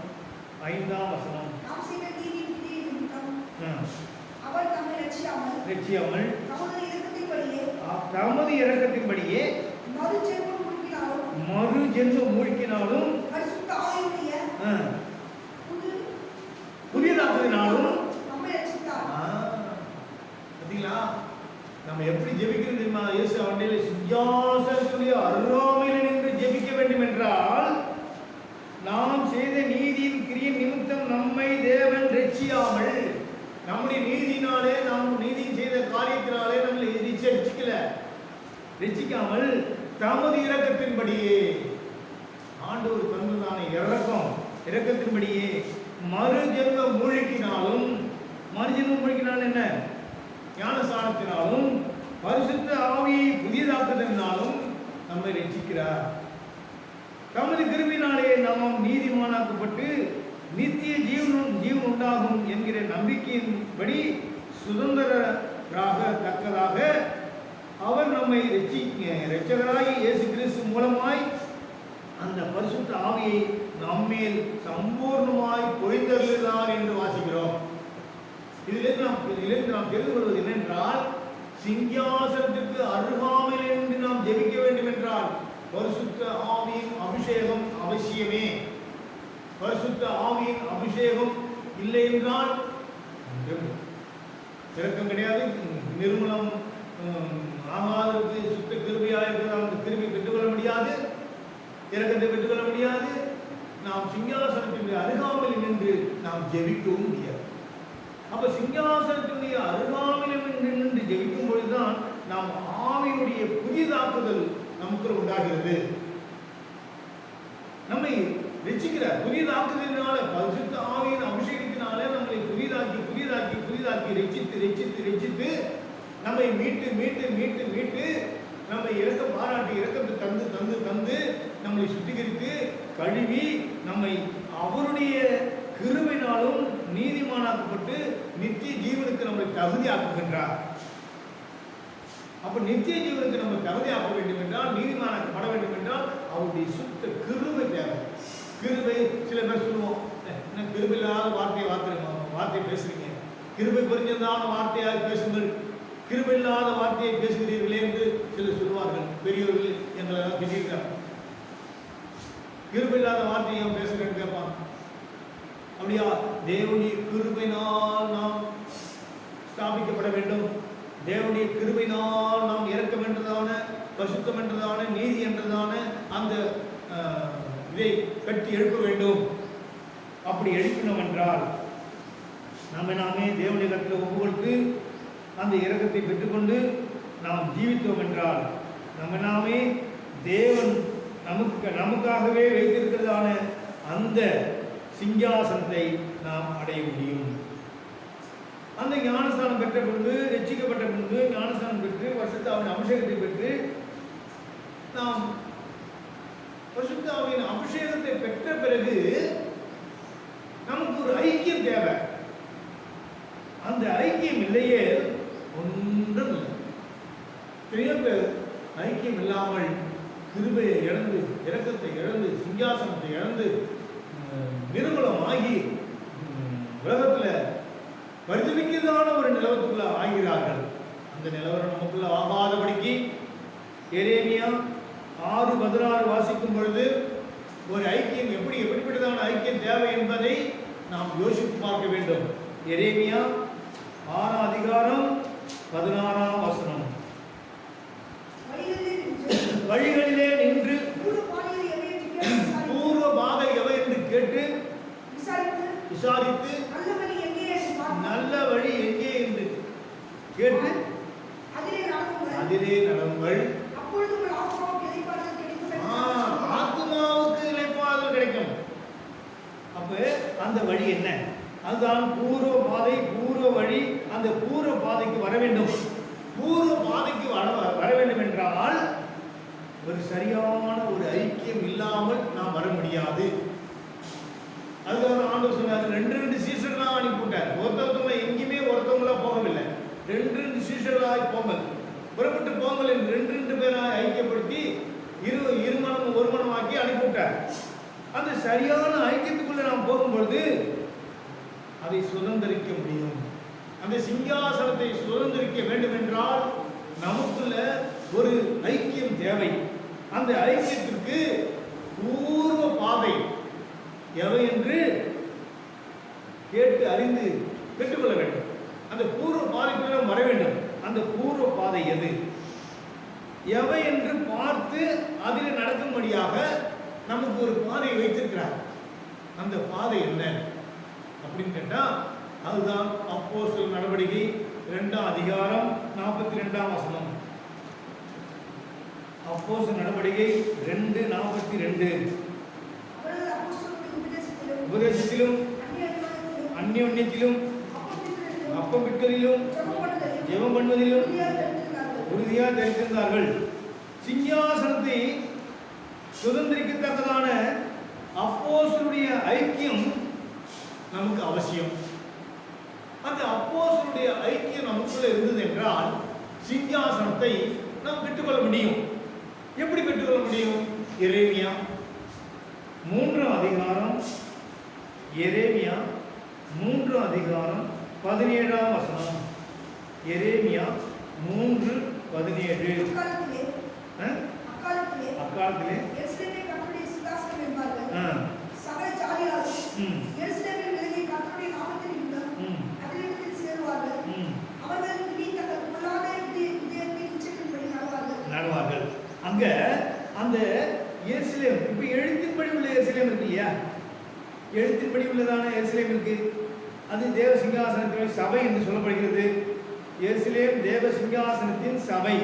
A: 5ஆம் வசனம்.
C: அவர் தம்மை ரட்சியாமல்
A: தமது இரக்கத்தின்படியே மறு ஜென்மம் மூழ்கினாலும் புதியதாக்குதினாலும் பார்த்தீங்களா? நம்ம எப்படி ஜெபிக்கிறது தெரியுமா? இயேசு அவனுடைய சிங்காசனத்துடைய அருகாமையில் கிருபையினாலே நாம் நீதி செய்த காரியத்தினாலே நம்மளை ரட்சிக்காமல் தமது இரக்கத்தின்படியே ஆண்டவர் தந்ததான இரக்கத்தின்படியே மறுஜென்ம மூழ்கினாலும் என்ன ஞானஸ்நானத்தினாலும் பரிசுத்த ஆவியை புதியதாக்குதலினாலும் நம்மை ரட்சிக்கிறார். தமது கிருபையினாலே நாம் நீதிமானாக்கப்பட்டு நித்திய ஜீவன் உண்டாகும் என்கிற நம்பிக்கையின்படி சுதந்திரராக தக்கதாக அவர் நம்மை இரட்சகராய் இயேசு கிறிஸ்து மூலமாய் அந்த பரிசுத்த ஆவியை நம்மேல் சம்பூர்ணமாய் பொழிந்தருளினார் என்று வாசிக்கிறோம். இதிலிருந்து நாம் தெரிந்து கொள்வது என்னென்றால், சிங்காசனத்திற்கு அருகாமையில் இருந்து நாம் ஜெபிக்க வேண்டும் என்றால் பரிசுத்த ஆவியின் அபிஷேகம் அவசியமே. பரிசுத்த ஆவியின் அபிஷேகம் இல்லை என்றால் இரக்கம் கிடையாது. நிர்மூலம் ஆகாதற்கு சுத்த கிருபையாக இருக்கிறதால் அந்த கிருபை பெற்றுக்கொள்ள முடியாது, இரக்கத்தை பெற்றுக்கொள்ள முடியாது. நாம் சிங்காசனத்தினுடைய அருகாமையில் நின்று நாம் ஜெபிக்கவும் முடியாது. அப்ப சிங்காசனத்தினுடைய அருகாமையில் நின்று ஜெபிக்கும் பொழுதுதான் நாம் ஆவியினுடைய புதிதாக்குதல் நமக்கு உண்டாகிறது. நம்மை ரட்சிக்கிறார். புதிதாக்குதலினால பரிசுத்த ஆவியின் அபிஷேகத்தினால நம்மளை புதிதாக்கி ரட்சித்து நம்மை மீட்டு நம்மை இரக்கத்தை தந்து நம்மளை சுத்திகரித்து கழுவி நம்மை அவருடைய கிருபையினாலும் நீதிமானாக்கப்பட்டு நித்திய ஜீவனுக்கு நம்மை தகுதியாக்குகின்றார். அப்ப நித்திய ஜீவனுக்கு நம்ம தகுதியாக்க வேண்டும் என்றால், நீதிமானாக்கப்பட வேண்டும் என்றால் அவருடைய சுத்த கிருபை தேவை. கிருபை சில பேர் சொல்லுவோம், என்ன கிருபை இல்லாத வார்த்தையை பேசுறீங்க, கிருபை புரிஞ்சதான வார்த்தையாக பேசுங்கள், கிருபை இல்லாத வார்த்தையை பேசுகிறீர்களே என்று சிலர் சொல்வார்கள். பெரியவர்கள் எங்களை எல்லாம் திட்டிருக்காங்க. கிருபை இல்லாத வார்த்தையை பேசுகிறேன்னு கேட்பாங்க. அப்படியா? தேவனுடைய கிருபையினால் நாம் ஸ்தாபிக்கப்பட வேண்டும். தேவனுடைய கிருபையினால் நாம் இரக்கம் என்றதான, பரிசுத்தம் என்றதான, நீதி என்றதான அந்த இதை கட்டி எழுப்ப வேண்டும். அப்படி எழுப்பினோம் என்றால் நாமே தேவனுடைய கருத்தில் ஒப்பு கொடுத்து அந்த இரக்கத்தை பெற்றுக்கொண்டு நாம் ஜீவித்தோம் என்றால் நாமே தேவன் நமக்காகவே வைத்திருக்கிறதான அந்த சிங்காசனத்தை நாம் அடைய முடியும். அந்த ஞானஸ்தானம் பெற்ற பின்பு, ரட்சிக்கப்பட்ட பின்பு, ஞானஸ்தானம் பெற்று பரிசுத்தாவின் அபிஷேகத்தை பெற்று நாம் பரிசுத்தாவின் அபிஷேகத்தை பெற்ற பிறகு நமக்கு ஒரு ஐக்கியம் தேவை. அந்த ஐக்கியம் இல்லையே ஒன்றும் இல்லை. பெரிய பேர் ஐக்கியம் இல்லாமல் கிருபையை இழந்து, இரக்கத்தை இழந்து, சிங்காசனத்தை இழந்து நிர்மூலமாகி உலகத்தில் பரிதவிக்கிறதான ஒரு நிலவரத்துக்குள்ள ஆகிறார்கள். அந்த நிலவரம் நமக்குள்ள ஆகாதபடிக்கு எரேமியா 6:16 வாசிக்கும் பொழுது ஒரு ஐக்கியம் எப்படிப்பட்டதான ஐக்கியம் தேவை என்பதை நாம் யோசித்து பார்க்க வேண்டும். எரேமியா 6:16 வழிகளிலே நின்று பூர்வ பாதை எவை என்று கேட்டு விசாரித்து நல்ல வழி எங்கே என்று கேட்டு அதிலே நடங்கள். ஆத்மாவுக்கு இளைப்பாறுதல் கிடைக்கும். அப்ப அந்த வழி என்ன? அதுதான் பூர்வ பாதை, பூர்வ வழி. அந்த பூர்வ பாதைக்கு வர வேண்டும். பூர்வ பாதைக்கு வர வேண்டும் என்றால் ஒரு சரியான ஒரு ஐக்கியம் இல்லாமல் நாம் வர முடியாது. அதுக்காக ஆண்டவர் சொன்னார், 2 சீஷர்களாக அனுப்பிவிட்டார். ஒருத்தவங்க எங்கேயுமே ஒருத்தவங்களா போகவில்லை. 2 சீஷர்களாக போங்கள், புறப்பட்டு போங்கள் என்று 2 பேராக ஐக்கியப்படுத்தி இருமனம் ஒரு மனமாக்கி அனுப்பிவிட்டார். அந்த சரியான ஐக்கியத்துக்குள்ள நாம் போகும்பொழுது அதை சுதந்திரிக்க முடியும். அந்த சிங்காசனத்தை சுதந்திரிக்க வேண்டும் என்றால் நமக்குள்ள ஒரு ஐக்கியம் தேவை. அந்த ஐக்கியத்திற்கு பூர்வ பாதை எவை என்று கேட்டு அறிந்து பெற்றுக்கொள்ள வேண்டும். அந்த பூர்வ பாதைக்குள்ள வர வேண்டும். அந்த பூர்வ பாதை எது, எவை என்று பார்த்து அதில் நடக்கும்படியாக நமக்கு ஒரு பாதையை வைத்திருக்கிறார். அந்த பாதை என்ன அப்படின்னு கேட்டா, அதுதான் அப்போஸ்தலர் நடவடிக்கை 2ஆம் அதிகாரம் 42ஆம் வசனம். அப்போஸ்தலர் நடவடிக்கை 2:42.
C: அவர்கள் அப்போஸ்தலருடைய
A: உபதேசத்திலும் அந்யோன்யத்திலும் அப்பம் பிட்களிலும் ஜெபம் பண்ணுவதிலும் உறுதியாக தெரிந்திருந்தார்கள். சிங்காசனத்தை சுதந்திரிக்கத்தக்கதான அப்போஸ்தலருடைய ஐக்கியம் நமக்கு அவசியம். அந்த அப்போஸ்தலருடைய ஐக்கியம் நமக்குள்ள இருந்தது என்றால் சிங்காசனத்தை நாம் பெற்றுக்கொள்ள முடியும். எப்படி பெற்றுக்கொள்ள முடியும்? எரேமியா 3ஆம் அதிகாரம், எரேமியா 3ஆம் அதிகாரம் 17ஆம் வசனம். எரேமியா 3:17. அக்காலத்திலே
C: எருசலேமில் கர்த்தருடைய சிங்காசனம் என்பார்கள். சகல ஜாதியாரும் எருசலேமில் விலகி கர்த்தருடைய நாமத்தின் நிமித்தம் அதிலிடத்தில் சேருவார்கள். அவர்கள் இனி தங்கள் பொல்லாத இதயத்தின் இச்சைகளின்படி நடவார்கள்.
A: அங்க அந்த எருசலேம், இப்ப எழுத்தின்படி உள்ள எருசலேம் இருக்கு இல்லையா? எழுத்தின்படி உள்ளதான எருசலேம் இருக்கு. அது தேவ சிங்காசனத்தின் சபை என்று சொல்லப்படுகிறது. எருசலேம் தேவ சிங்காசனத்தின் சபை.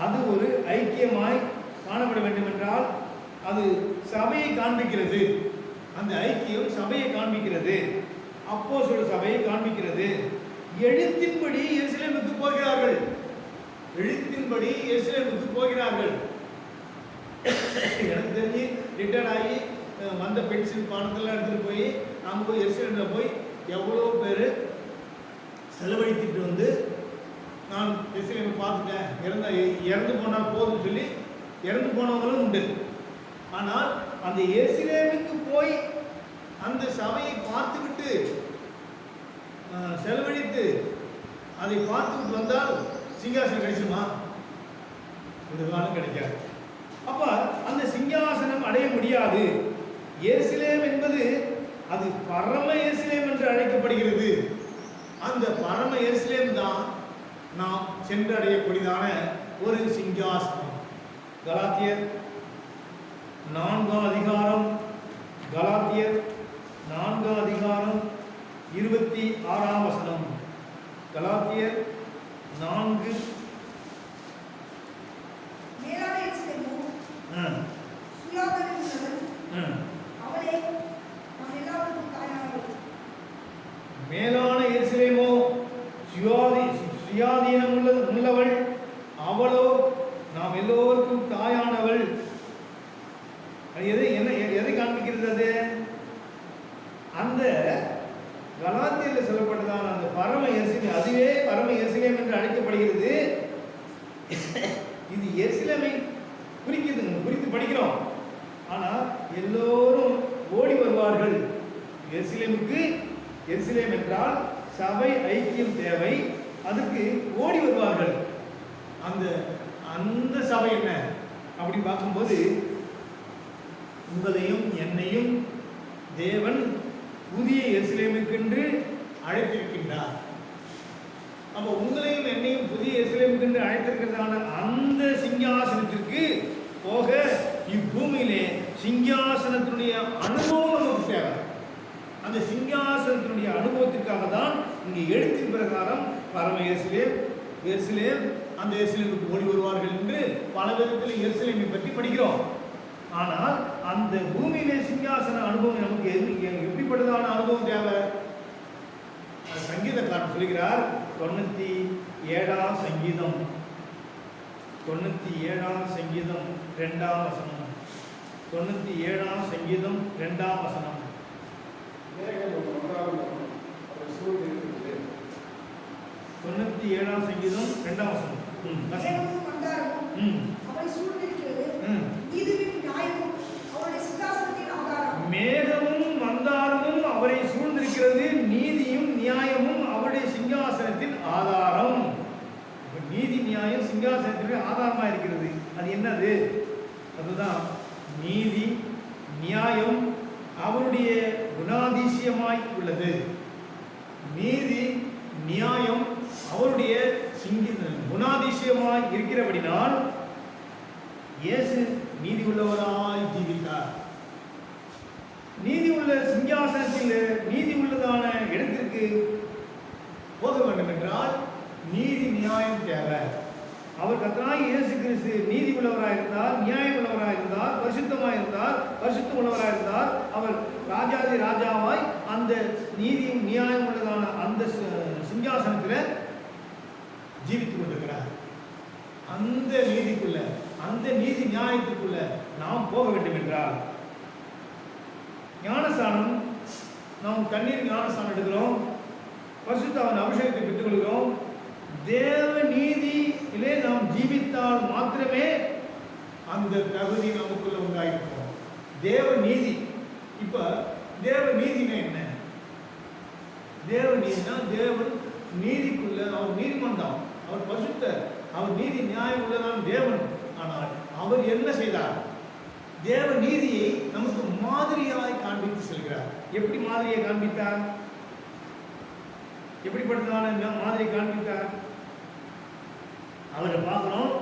A: அது ஒரு ஐக்கியமாய் காணப்பட வேண்டும் என்றால் அது சபையை காண்பிக்கிறது. அந்த ஐக்கியம் சபையை காண்பிக்கிறது. அப்போஸ்தலர் சபையை காண்பிக்கிறது. எழுத்தின்படி எருசலேமுக்கு போகிறார்கள். எழுத்தின்படி எருசலேமுக்கு போகிறார்கள். எனக்கு தெரிஞ்சு ரிட்டர்ன் ஆகி வந்த பென்சில் பானத்தெல்லாம் எடுத்துகிட்டு போய் நாம் போய் எருசலேமில் போய் எவ்வளோ பேர் செலவழித்துட்டு வந்து நான் எருசலேமை பார்த்துட்டேன், இறந்து போனால் போதும்னு சொல்லி இறந்து போனவங்களும் உண்டு. ஆனால் அந்த எருசலேமுக்கு போய் அந்த சபையை பார்த்துக்கிட்டு செலவழித்து அதை பார்த்துக்கிட்டு வந்தால் சிங்காசனம் கிடைக்குமா? ஒரு காலம் கிடைக்காது. அப்ப அந்த சிங்காசனம் அடைய முடியாது. எருசலேம் என்பது அது பரம எருசலேம் என்று அழைக்கப்படுகிறது. அந்த பரம எருசலேம் தான் நாம் சென்றடையக்கூடியதான ஒரு சிங்காசனம். கலாத்தியர் 4ஆம் அதிகாரம், கலாத்தியர் 4ஆம் அதிகாரம் 26ஆம் வசனம். கலாத்தியர் 4.
C: மேலான எருசலேமோ சுயாதீனம் உள்ளவள், அவளே நம் எல்லாருக்கும் தாயானவள்.
A: மேலான எருசலேமோ சுயாதீனம் உள்ளவள், அவளோ நாம் எல்லோருக்கும் தாயானவள். எதை காண்பிக்கிறது? அது அந்த கலாத்தியரில் சொல்லப்பட்டதான அந்த பரம எருசலேம், அதுவே பரம எருசலேம் என்று அழைக்கப்படுகிறது. இது எருசலேமை குறித்து படிக்கிறோம். ஆனால் எல்லோரும் ஓடி வருவார்கள் எருசலேமுக்கு. எருசலேம் என்றால் சபை ஐக்கியம் தேவை. அதுக்கு ஓடி வருவார்கள். அந்த சபை என்ன அப்படி பார்க்கும்போது உங்களையும் என்னையும் தேவன் புதிய எருசலேமுக்கென்று அழைத்திருக்கின்றார். அப்போ உங்களையும் என்னையும் புதிய எருசலேமுக்கென்று அழைத்திருக்கிறதான அந்த சிங்காசனத்திற்கு போக இப்பூமியிலே சிங்காசனத்தினுடைய அனுபவம் நமக்கு தேவை. அந்த சிங்காசனத்தினுடைய அனுபவத்திற்காக தான் இங்கே எழுத்தின் பிரகாரம் பரம எருசலேம் அந்த எருசலேமுக்கு ஓடி வருவார்கள் என்று பல விதத்தில் எருசலேமை பற்றி படிக்கிறோம். ஆனால் அந்த பூமியிலே சிங்காசன அனுபவம் நமக்கு எப்படிப்பட்டதான அனுபவம் தேவை? சங்கீதக்காரன் சொல்கிறார். 97ஆம் சங்கீதம் 97ஆம் சங்கீதம் 2ஆம் வசனம். 97ஆம் சங்கீதம் 2ஆம் வசனம். 97ஆம் சங்கீதம் 2ஆம் வசனம்.
C: மேகமும் மந்தாரமும் அவளை சூழ்ந்திருக்கிறது. நீதியும் நியாயமும் அவருடைய சிங்காசனத்தின் ஆதாரம்.
A: மேகமும் மந்தாரமும் அவரை சூழ்ந்திருக்கிறது. நீதியும் நியாயமும் அவருடைய சிங்காசனத்தின் ஆதாரம். நீதி நியாயம் சிங்காசனத்தினுடைய ஆதாரமாக இருக்கிறது. அது என்னது? அதுதான் நீதி நியாயம் அவருடைய குணாதிசயமாய் உள்ளது. நீதி நியாயம் அவருடைய குணாதிசயமாய் இருக்கிறபடினால் இயேசு நீதி உள்ளவராய் ஜீவித்தார். நீதி உள்ள சிங்காசனத்தில் நீதி உள்ளதான இடத்திற்கு போக வேண்டும் என்றால் நீதி நியாயம் தேவை. அவர் கர்த்தராகிய இயேசு கிறிஸ்து நீதி உள்ளவராக இருந்தார், நியாயம் உள்ளவராக இருந்தார், பரிசுத்தமாக இருந்தார், பரிசுத்தம் உள்ளவராக இருந்தார். அவர் ராஜாதி ராஜாவாய் அந்த நீதியும் நியாயம் உள்ளதான அந்த சிங்காசனத்தில் ஜீவித்துக் கொண்டிருக்கிறார். அந்த நீதிக்குள்ள, அந்த நீதி நியாயத்துக்குள்ள நாம் போக வேண்டும் என்றால் ஞானஸ்தானம், நாம் தண்ணீர் ஞானஸ்தானம் எடுக்கிறோம், பரிசுத்தாவின் அபிஷேகத்தை பெற்றுக் கொள்கிறோம். தேவ நீதியிலே நாம் ஜீவித்தால் மாத்திரமே அந்த தகுதி நமக்குள்ள உண்டாயிருக்கும். தேவ நீதி. இப்ப தேவ நீதினா என்ன? தேவ நீதினா தேவன் நீதிக்குள்ள, அவர் நீதிமன் தான், அவர் பரிசுத்த, அவர் நீதி நியாயம் உள்ளதான் தேவன். ஆனால் அவர் என்ன செய்தார்? தேவ நீதியை நமக்கு மாதிரியாய் காண்பித்து செல்கிறார். எப்படி மாதிரியை காண்பித்தார்? எப்படிப்பட்டதான மாதிரி காண்பித்தார்? அவரை பார்க்கிறோம்,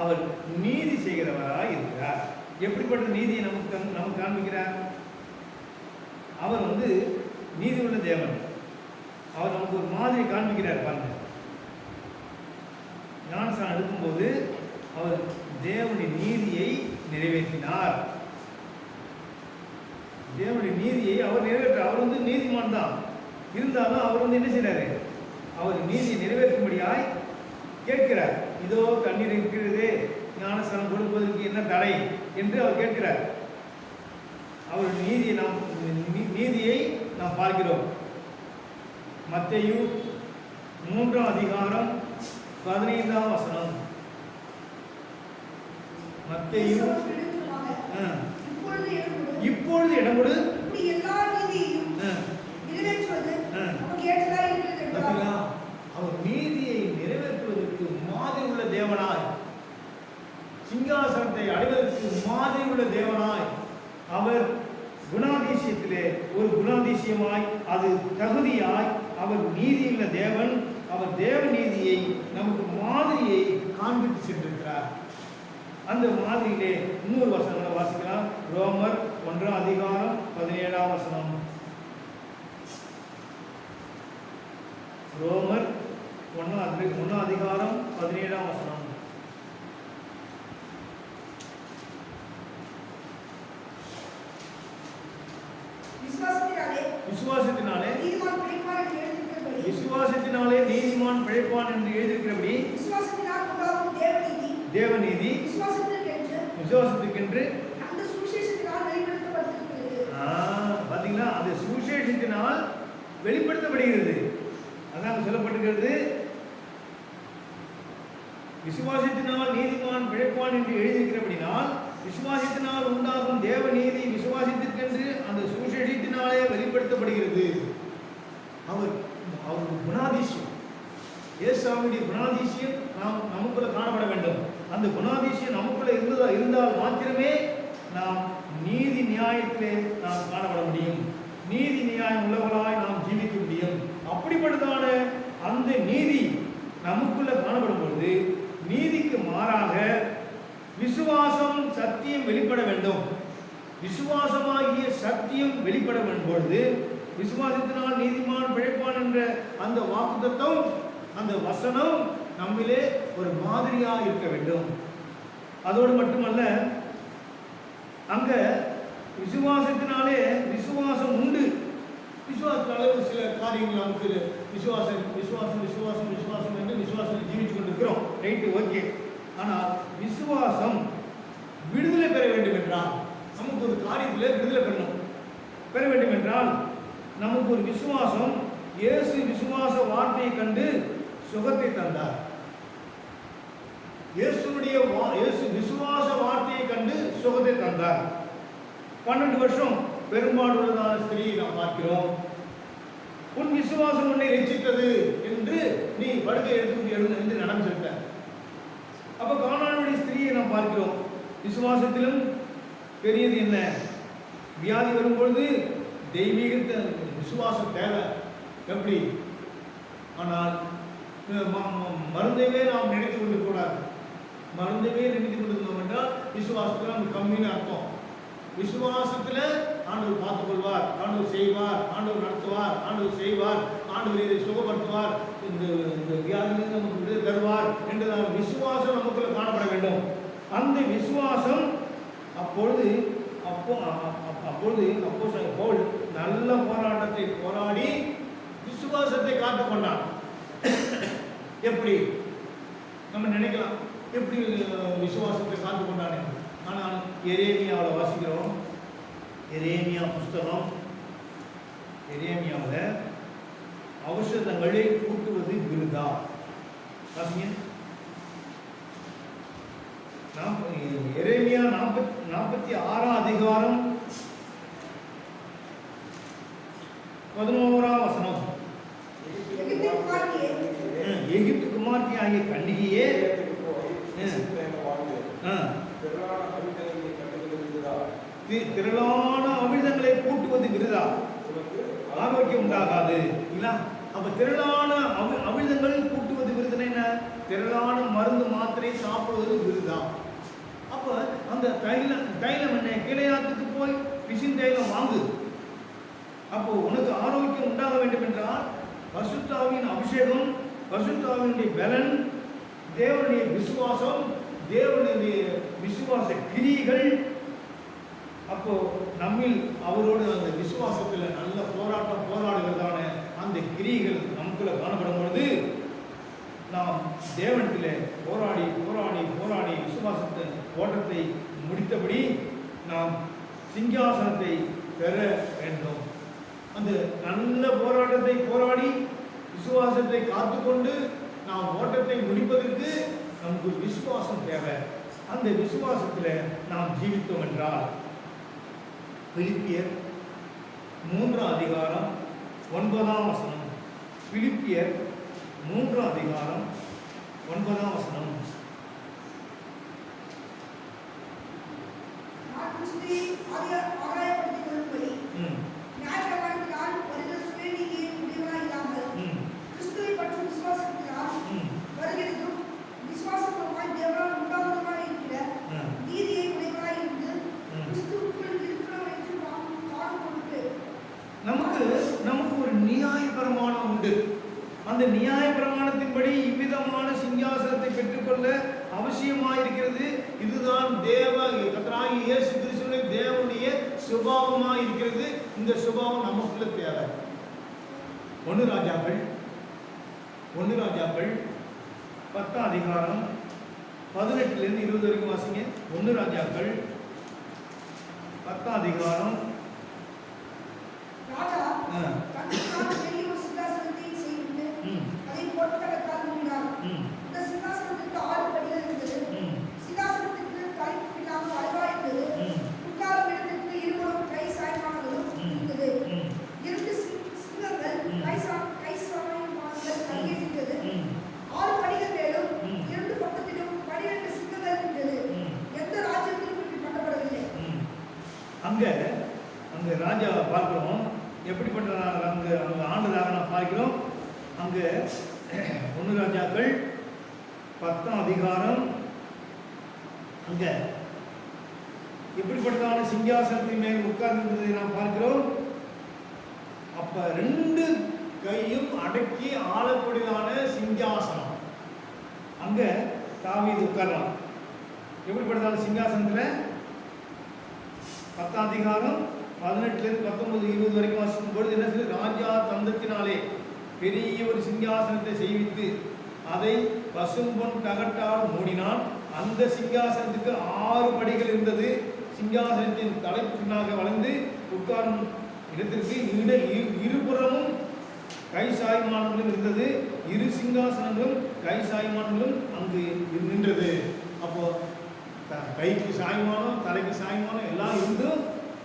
A: அவர் நீதி செய்கிறவராய் இருக்கிறார். எப்படிப்பட்ட நீதியை நமக்கு காண்பிக்கிறார்? அவர் நீதி உள்ள தேவன். அவர் நமக்கு ஒரு மாதிரி காண்பிக்கிறார். பாருங்க, ஞானஸ்நானம் எடுக்கும்போது அவர் தேவனுடைய நீதியை நிறைவேற்றினார். தேவனுடைய நீதியை அவர் நிறைவேற்றார். அவர் நீதிமான் தான். இருந்தாலும் அவர் என்ன செய்றாரு? அவர் நீதியை நிறைவேற்றும்படியாய் கேட்கிறார். இதோ தண்ணீர் இருக்கிறது, ஞானஸ்நானம் கொடுப்பதற்கு என்ன தடை என்று அவர் கேட்கிறார். அவர் நீதியை நாம் பார்க்கிறோம். மத்தேயு 3ஆம் அதிகாரம் 15ஆம் வசனம். மத்தேயு இப்பொழுது இடம்பொடு அவர் நீதியை நிறைவேற்றுவதற்கு மாதிரி உள்ள தேவனாய், சிங்காசனத்தை அடைவதற்கு மாதிரி உள்ள தேவனாய், அவர் குணாதிசயத்திலே ஒரு குணாதிசயமாய், அது தகுதியாய், அவர் நீதியுள்ள தேவன். அவர் தேவ நீதியை நமக்கு மாதிரியை காண்பித்து சென்றிருக்கிறார். அந்த மாதிரியிலே இன்னொரு வசனங்களை வாசிக்கலாம். ரோமர் 1ஆம் அதிகாரம் 17ஆம் வசனம். ரோமர் 1ஆம் அதிகாரம் 17ஆம் வசனம். விசுவாசத்தினாலே நீதிமான் பிழைப்பான் என்று எழுதியிருக்கிறபடி தேவநீதி விசுவாசத்துக்கென்று பாத்தீங்களா, அது சுவிசேஷத்தினால் வெளிப்படுத்தப்படுகிறது. அதான் சொல்லப்பட்டிருக்கிறது, விசுவாசத்தினால் நீதிமான் பிழைப்பான் என்று எழுதியிருக்கிறபடினால் விசுவாசத்தினால் உண்டாகும் தேவ நீதி விசுவாசத்திற்கென்று அந்த சுவிசேஷத்தினாலே வெளிப்படுத்தப்படுகிறது. அவர் குணாதிசயம், இயேசுவுடைய குணாதிசயம் நமக்குள்ள காணப்பட வேண்டும். அந்த குணாதிசயம் நமக்குள்ள இருந்தால் மாத்திரமே நாம் நீதி நியாயத்திலே நாம் காணப்பட முடியும். நீதி நியாயம் உள்ளவர்களாய் நாம் ஜீவிக்க முடியும். அப்படிப்பட்டதான அந்த நீதி நமக்குள்ள காணப்படும் பொழுது நீதிக்கு மாறாக விசுவாசம், சத்தியம் வெளிப்பட வேண்டும். விசுவாசமாகிய சத்தியம் வெளிப்பட வேண்டும் பொழுது விசுவாசத்தினால் நீதிமான் பிழைப்பான் என்ற அந்த வாக்குத்தத்தம், அந்த வசனம் நம்மிலே ஒரு மாதிரியாக இருக்க வேண்டும். அதோடு மட்டுமல்ல, அங்க விசுவாசத்தினாலே விசுவாசம் உண்டு. விசுவாசத்தினாலே ஒரு சில காரியங்கள் நமக்கு விசுவாசம் விசுவாசம் விசுவாசம் விசுவாசம் என்று விசுவாசத்தை ஜீவித்துக் கொண்டிருக்கிறோம். Right, okay. ஆனால் விசுவாசம் விடுதலை பெற வேண்டும் என்றால், நமக்கு ஒரு காரியத்தில் விடுதலை பெற வேண்டும் என்றால் நமக்கு ஒரு விசுவாசம். இயேசு விசுவாச வார்த்தையை கண்டு சுகத்தை தந்தார். இயேசு விசுவாச வார்த்தையை கண்டு சுகத்தை தந்தார். 12 வருஷம் பெரும்பாடு உள்ளதான ஸ்திரீயை நாம் பார்க்கிறோம். உன் விசுவாசம் உன்னை ரட்சித்தது என்று நீ படுக்கை எடுத்து என்று நடந்திருக்க. அப்ப கானானுடைய ஸ்திரீயை நாம் பார்க்கிறோம். விசுவாசத்திலும் பெரியது என்ன? வியாதி வரும்பொழுது தெய்வீக விசுவாசம் தேவை. எப்படி? ஆனால் மருந்தைவே நாம் நினைத்துக் கொண்டு கூடாது. மருந்தைவே நினைத்துக் கொண்டிருந்தோம் என்றால் விசுவாசத்தில் நமக்கு கம்மின்னு அர்த்தம். விசுவாசத்துல ஆண்டவர் பார்த்துக் கொள்வார், ஆண்டவர் செய்வார், ஆண்டவர் நடத்துவார், ஆண்டவர் செய்வார், ஆண்டவர் இதை சுகப்படுத்துவார், இந்த வியாதியிலிருந்து நமக்கு விடுதலை தருவார் என்றதான விசுவாசம் நமக்குள்ள காணப்பட வேண்டும். அந்த விசுவாசம் அப்பொழுது பவுல் நல்ல போராட்டத்தை போராடி விசுவாசத்தை காத்துக் கொண்டான். எப்படி நம்ம நினைக்கலாம், எப்படி விசுவாசத்தை காத்துக் கொண்டானே? ஆனால் எரேமியாவில் வாசிக்கிறோம். எரேமியா புஸ்தகம், எரேமியாவில் ஔஷதங்களை கூட்டுவது விருதா. வாசிங்க. எரேமியா 46 அதிகாரம் 11 வசனம். எகிப்து குமார்த்தி ஆகிய கன்னிகையே, திரளான அமிழ்தங்களை கூட்டுவது விருதா, ஆரோக்கியம் உண்டாகாது. அப்ப திரளான அமிழ்தங்கள் கூட்டுவது விருதுன்னா என்ன? திரளான மருந்து மாத்திரை சாப்பிடுவது விருதா. அப்ப அந்த தைலம் என்ன? கிளையாத்துக்கு போய் பிசின் தைலம் வாங்கு. அப்போ உனக்கு ஆரோக்கியம் உண்டாக வேண்டும் என்றால் பரிசுத்த ஆவியின் அபிஷேகம், பரிசுத்த ஆவியினுடைய பலன், தேவனுடைய விசுவாசம், தேவனுடைய விசுவாச கிரியைகள். அப்போ நம்மில் அவரோடு அந்த விசுவாசத்தில் நல்ல போராட்டம் போராடுகிறதான அந்த கிரியைகள் நமக்குள்ள காணப்படும் பொழுது நாம் தேவனத்தில் போராடி போராடி போராடி விசுவாசத்தை ஓட்டத்தை முடித்தபடி நாம் சிங்காசனத்தை பெற வேண்டும். அந்த நல்ல போராட்டத்தை போராடி விசுவாசத்தை காத்துக்கொண்டு நாம் ஓட்டத்தை முடிப்பதற்கு நமக்கு விசுவாசம் தேவை. அந்த விசுவாசத்தில் நாம் ஜீவித்தோம் என்றால் பிலிப்பியர் 3 அதிகாரம் 9 வசனம். பிலிப்பியர் 3 அதிகாரம் 9 வசனம். நமக்கு ஒரு நியாய பிரமாணம் உண்டு. அந்த நியாய பிரமாணத்தின்படி இவ்விதமான சிங்காசனத்தை பெற்றுக்கொள்ள அவசியமாயிருக்கிறது. இதுதான் கர்த்தராகிய இயேசு கிறிஸ்துவின் தேவனுடைய சுபாவமாக இருக்கிறது. இந்த சுபாவம் நமக்குள்ள தேவை. 1 ராஜாக்கள் 10 அதிகாரம் 18 20 வரைக்கும் வாசிங்க. 1 ராஜாக்கள் 10 அதிகாரம். அங்க ராஜா பார்க்கிறோம் எப்படிப்பட்ட அங்க ஆண்டதாக நாம் பார்க்கிறோம். அங்க 1 ராஜாக்கள் 10 அதிகாரம் அங்க எப்படிப்பட்டதான சிங்காசனத்தின் மேல் உட்கார்ந்திருந்ததை நாம் பார்க்கிறோம். அப்ப 2 கையும் அடக்கி ஆளக்கூடியதான சிங்காசனம். அங்க தாவீது உட்காரலாம். எப்படிப்பட்டதான சிங்காசனத்துல 10 அதிகாரம் 18 19 20 வரைக்கும் வாசிக்கும் பொழுது என்ன சொல்லி, ராஜா தந்தத்தினாலே பெரிய ஒரு சிங்காசனத்தை செய்வித்து அதை பசும்பொன் தகட்டால் மூடினான். அந்த சிங்காசனத்துக்கு 6 படிகள் இருந்தது. சிங்காசனத்தின் தலைப்பினாக வளர்ந்து உட்காரும் இடத்திற்கு இருபுறமும் கை சாய்மானங்களும் இருந்தது. 2 சிங்காசனங்களும் கை சாய்மானங்களும் அங்கு நின்றது. அப்போ கைக்கு சாய்மானம், தலைக்கு சாய்மானம் எல்லாம் இருந்தும்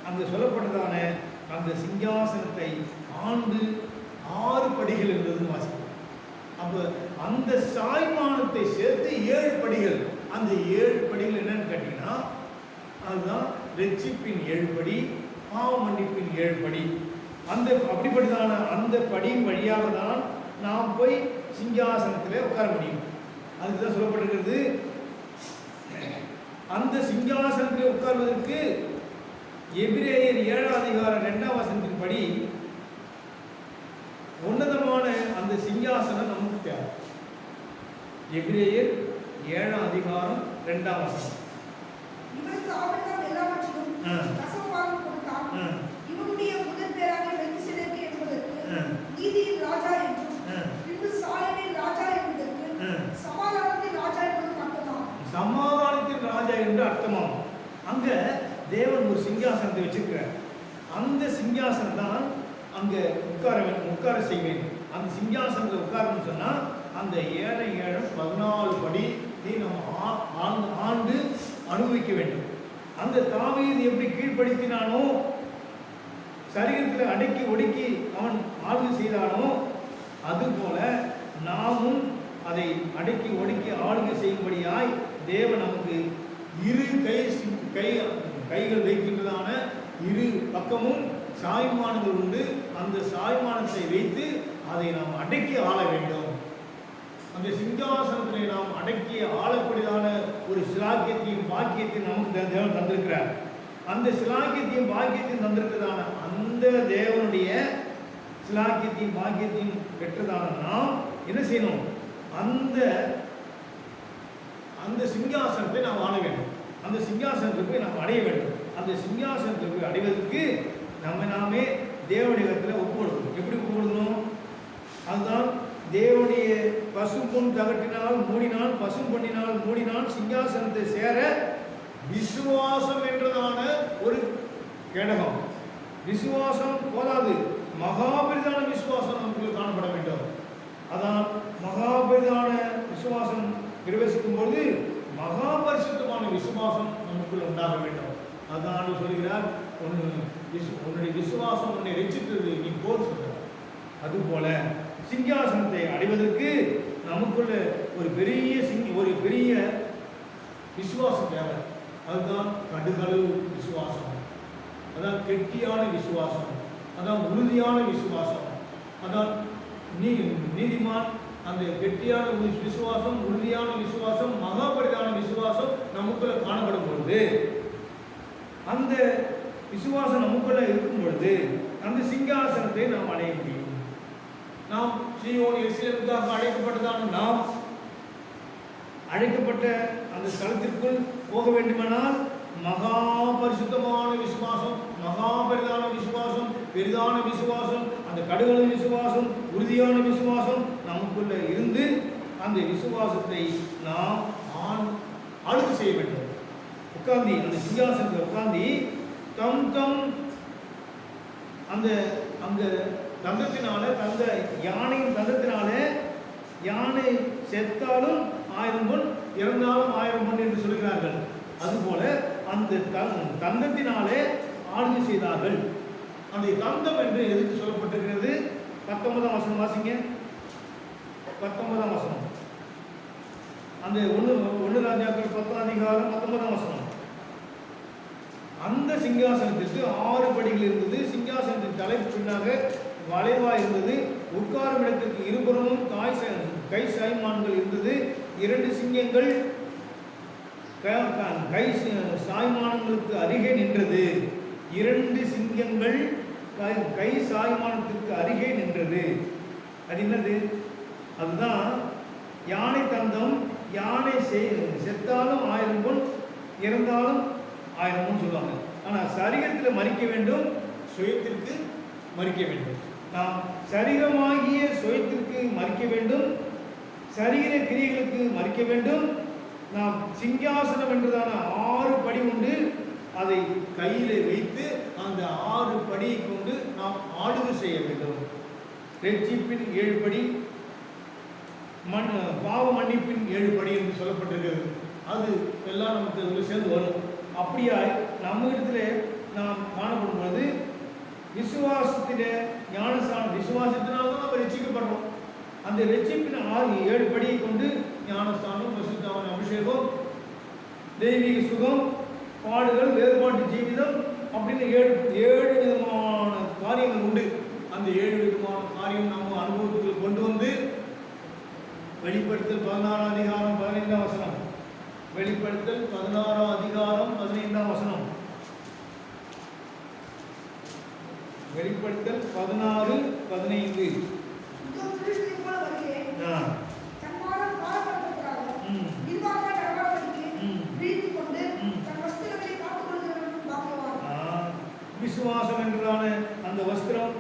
A: அங்கு சொல்லப்பட்டதான அந்த சிங்காசனத்தை ஆண்டு 6 படிகள் இருந்ததுன்னு வாசிக்கிறோம். அப்போ அந்த சாய்மானத்தை சேர்த்து 7 படிகள். அந்த 7 படிகள் என்னன்னு கேட்டீங்கன்னா அதுதான் ரட்சிப்பின் 7 படி, பாவ மன்னிப்பின் 7 படி. அப்படிப்பட்டதான அந்த படியின் வழியாக தான் நாம் போய் சிங்காசனத்திலே உட்கார முடியும். அதுக்குதான் சொல்லப்பட்டிருக்கிறது. அந்த சிங்காசனத்தில் உட்கார்வதற்கு எபிரேயர் 7ஆம் அதிகாரம் 2ஆம் வசனத்தின்படி உன்னதமான அந்த சிங்காசனம் நமக்கு தேவை. எபிரேயர் 7ஆம் அதிகாரம் 2ஆம் வசனம்.
C: இவனுக்கு ஆபிரகாம் எல்லாவற்றிலும் தசமபாகம் கொடுத்தான். இவனுடைய முதல் பேரான மெல்கிசேதேக்கு என்பதற்கு நீதியின் ராஜா என்றும், பின்பு சாலேமின் ராஜா என்பதற்கு சமாதானத்தின் ராஜா என்பதும் அர்த்தமாம்.
A: சமாதானத்தின் ராஜா என்று அர்த்தமாம். அங்க தேவன் ஒரு சிங்காசனத்தை வச்சிருக்கிறார். அந்த சிங்காசனம் தான் அங்க உட்கார செய்வேன். அந்த சிங்காசனத்தில் உட்காரணும்னு சொன்னா அந்த 14 படி நம்ம ஆண்டு அனுபவிக்க வேண்டும். அந்த தாவீது எப்படி கீழ்ப்படுத்தினானோ, சரீரத்தில் அடக்கி ஒடுக்கி அவன் ஆளுகை செய்தானோ, அதுபோல நாமும் அதை அடக்கி ஒடுக்கி ஆளுகை செய்யும்படியாய் தேவன் நமக்கு இரு கைகள் வைக்கின்றதான இரு பக்கமும் சாய்மானங்கள் உண்டு. அந்த சாய்மானத்தை வைத்து அதை நாம் அடக்கி ஆள வேண்டும். அந்த சிங்காசனத்திலே நாம் அடக்கி ஆளக்கூடியதான ஒரு சிலாக்கியத்தையும் பாக்கியத்தையும் நமக்கு தேவன் தந்திருக்கிறார். அந்த சிலாக்கியத்தையும் பாக்கியத்தையும் தந்திருக்கிறதான அந்த தேவனுடைய சிலாக்கியத்தையும் பாக்கியத்தையும் பெற்றதான நாம் என்ன செய்யணும்? அந்த சிங்காசனத்தை நாம் ஆள வேண்டும். அந்த சிங்காசனத்துக்கு போய் நாம் அடைய வேண்டும். அந்த சிங்காசனத்துக்கு போய் அடைவதற்கு நாமே தேவனிடத்தில் ஒப்பு கொடுக்கணும். எப்படி ஒப்பு கொடுக்கணும்? அதுதான் தேவனுடைய பசும்பொன் தகட்டினால் மூடினான், பசும் பொன்னினால் மூடினான், சிங்காசனத்தை சேர விசுவாசம் என்றதான ஒரு கேடகம். விசுவாசம் போதாது, மகாபரிதான விசுவாசம் நமக்கு காணப்பட வேண்டும். அதான் மகாபரிதான விசுவாசம் பிரவேசிக்கும் பொழுது மகாபரிசுத்தமான விசுவாசம் நமக்குள்ள உண்டாக வேண்டும். அதான் சொல்கிறார், உன்னுடைய விசுவாசம் உன்னை ரட்சித்தது, நீ போர் சொல்றார். அதுபோல சிங்காசனத்தை அடைவதற்கு நமக்குள்ள ஒரு பெரிய விசுவாசம் தேவை. அதுதான் கடுகளவு விசுவாசம், அதான் கெட்டியான விசுவாசம், அதான் உறுதியான விசுவாசம். அதான் நீதிமான் அந்த கெட்டியான விசுவாசம், உறுதியான விசுவாசம், மகாபரிதான விசுவாசம் நமக்குள்ள காணப்படும் பொழுது, அந்த விசுவாசம் நமக்குள்ள இருக்கும் பொழுது அந்த சிங்காசனத்தை நாம் அடைய முடியும். நாம் சீயோன் எருசலேமுக்காக அழைக்கப்பட்டதான நாம் அழைக்கப்பட்ட அந்த ஸ்தலத்திற்குள் போக வேண்டுமானால் மகா பரிசுத்தமான விசுவாசம், மகாபரிதான விசுவாசம், பெரிதான விசுவாசம், அந்த கடுகள விசுவாசம், உறுதியான விசுவாசம் நமக்குள்ள இருந்து அந்த விசுவாசத்தை நாம் ஆளுகை செய்ய வேண்டும். உட்கார்ந்து அந்த சிங்காசனத்தில் உட்கார்ந்து தம் அந்த தந்தத்தினால, தந்த யானையின் தந்தத்தினால, யானை செத்தாலும் 1000 பொன், இறந்தாலும் 1000 பொன் என்று சொல்கிறார்கள். அதுபோல அந்த தந்தத்தினாலே ஆளுகை செய்தார்கள். அந்த தந்தம் என்று எதுக்கு சொல்லப்பட்டிருக்கிறது? 19ஆம் வசனம் வாசிங்க. 19ஆம் வசனம், அந்த 1 ராஜாக்கள் 10ஆம் அதிகாரம் 19ஆம் வசனம். அந்த சிங்காசனத்திற்கு 6 படிகள் இருந்தது. சிங்காசனத்தின் தலைப்பு பின்னாக வளைவாய் இருந்தது. உட்காரும் இடத்திற்கு இருபுறமும் கை சாய்மான்கள் இருந்தது. 2 சிங்கங்கள் கை சாய்மானங்களுக்கு அருகே நின்றது. 2 சிங்கங்கள் கை சாய்மானத்திற்கு அருகே நின்றது. அது என்னது? அதுதான் யானை தந்தம். யானை செத்தாலும் 1000 பொன், இறந்தாலும் 1000 பொன் சொல்லுவாங்க. ஆனால் சரீரத்தில் மறிக்க வேண்டும், சுயத்திற்கு மறிக்க வேண்டும். நாம் சரீரமாகிய சுயத்திற்கு மறிக்க வேண்டும், சரீர கிரியைகளுக்கு மறிக்க வேண்டும். நாம் சிங்காசனம் என்றதான 6 படி உண்டு. அதை கையில் வைத்து அந்த 6 படியை கொண்டு நாம் ஆளுகை செய்ய வேண்டும். ரட்சிப்பின் 7 படி, பாவ மன்னிப்பின் 7 படி என்று சொல்லப்பட்டிருக்கிறது. அது எல்லாம் நமக்கு அதில் சேர்ந்து வரும். அப்படியாய் நம்ம இடத்துல நாம் காணப்படும் பொழுது விசுவாசத்தில ஞானஸ்தானம், விசுவாசத்தினால்தான் நம்ம ரட்சிக்கப்படுறோம். அந்த ரட்சிப்பின் 7 படியை கொண்டு ஞானஸ்தானம், பரிசுத்தாவின் அபிஷேகம், தெய்வீக சுகம், பாடுகள், வேறுபாட்டு ஜீவிதம் அப்படின்னு 7 விதமான காரியங்கள் உண்டு. அந்த 7 விதமான காரியம் நம்ம அனுபவத்துக்கு கொண்டு வந்து வெளிப்படுத்தல் 16ஆம் அதிகாரம் 15ஆம் வசனம், வெளிப்படுத்தல் 16ஆம் அதிகாரம் 15ஆம் வசனம். வெளிப்படுத்தல் 16:15.
C: இதோ திருடனைப் போல வருகிறேன்.
A: ஆ.
C: தன்மானம் காணப்படுவதற்காக
A: ம்.
C: விரிவாக நடவாதபடிக்கு
A: ம்.
C: விழித்துக் கொண்டு
A: ம்.
C: தன் வஸ்திரங்களை காத்துக்கொள்கிறவன் பாக்கியவான்.
A: விசுவாசம் என்றதான அந்த வஸ்திரம்,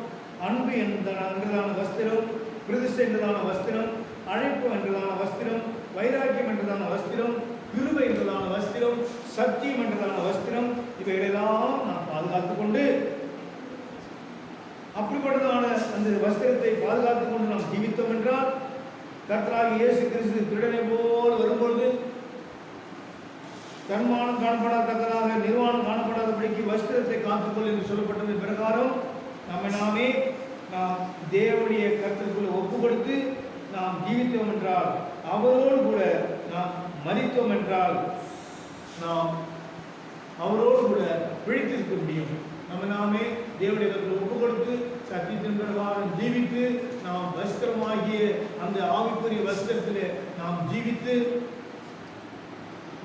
A: அன்பு என்றதான வஸ்திரம், பிரதிஷ்டை என்றதான வஸ்திரம், அழைப்பு என்றதான வஸ்திரம், வைராக்கியம் என்றதான வஸ்திரம், கிருபை என்றதான வஸ்திரம், சத்தியம் என்றதான வஸ்திரம், இவைகளெல்லாம் நாம் பாதுகாத்துக் கொண்டு அப்படிப்பட்டதான அந்த வஸ்திரத்தை பாதுகாத்துக் கொண்டு நாம் ஜீவித்தோம் என்றால், கர்த்தராகிய இயேசு கிறிஸ்து திருடனை போல் வரும்பொழுது தன்மானம் காணப்படாததாக நிர்வாணம் காணப்படாதபடிக்கு வஸ்திரத்தை காத்துக்கொள் என்று சொல்லப்பட்டது பிரகாரம் நாமே நாம் தேவனுடைய கர்த்தருக்குள் ஒப்பு கொடுத்து நாம் ஜீவித்தோம் என்றால், அவரோடு கூட நாம் மரித்தோம் என்றால், நாம் அவரோடு கூட பிழைத்திருக்க முடியும். நாமே தேவனுடைய கர்த்தருக்கு ஒப்பு கொடுத்து சத்தியத்தின் பிரகாரம் ஜீவித்து நாம் வஸ்திரமாகிய அந்த ஆவிக்குரிய வஸ்திரத்திலே நாம் ஜீவித்து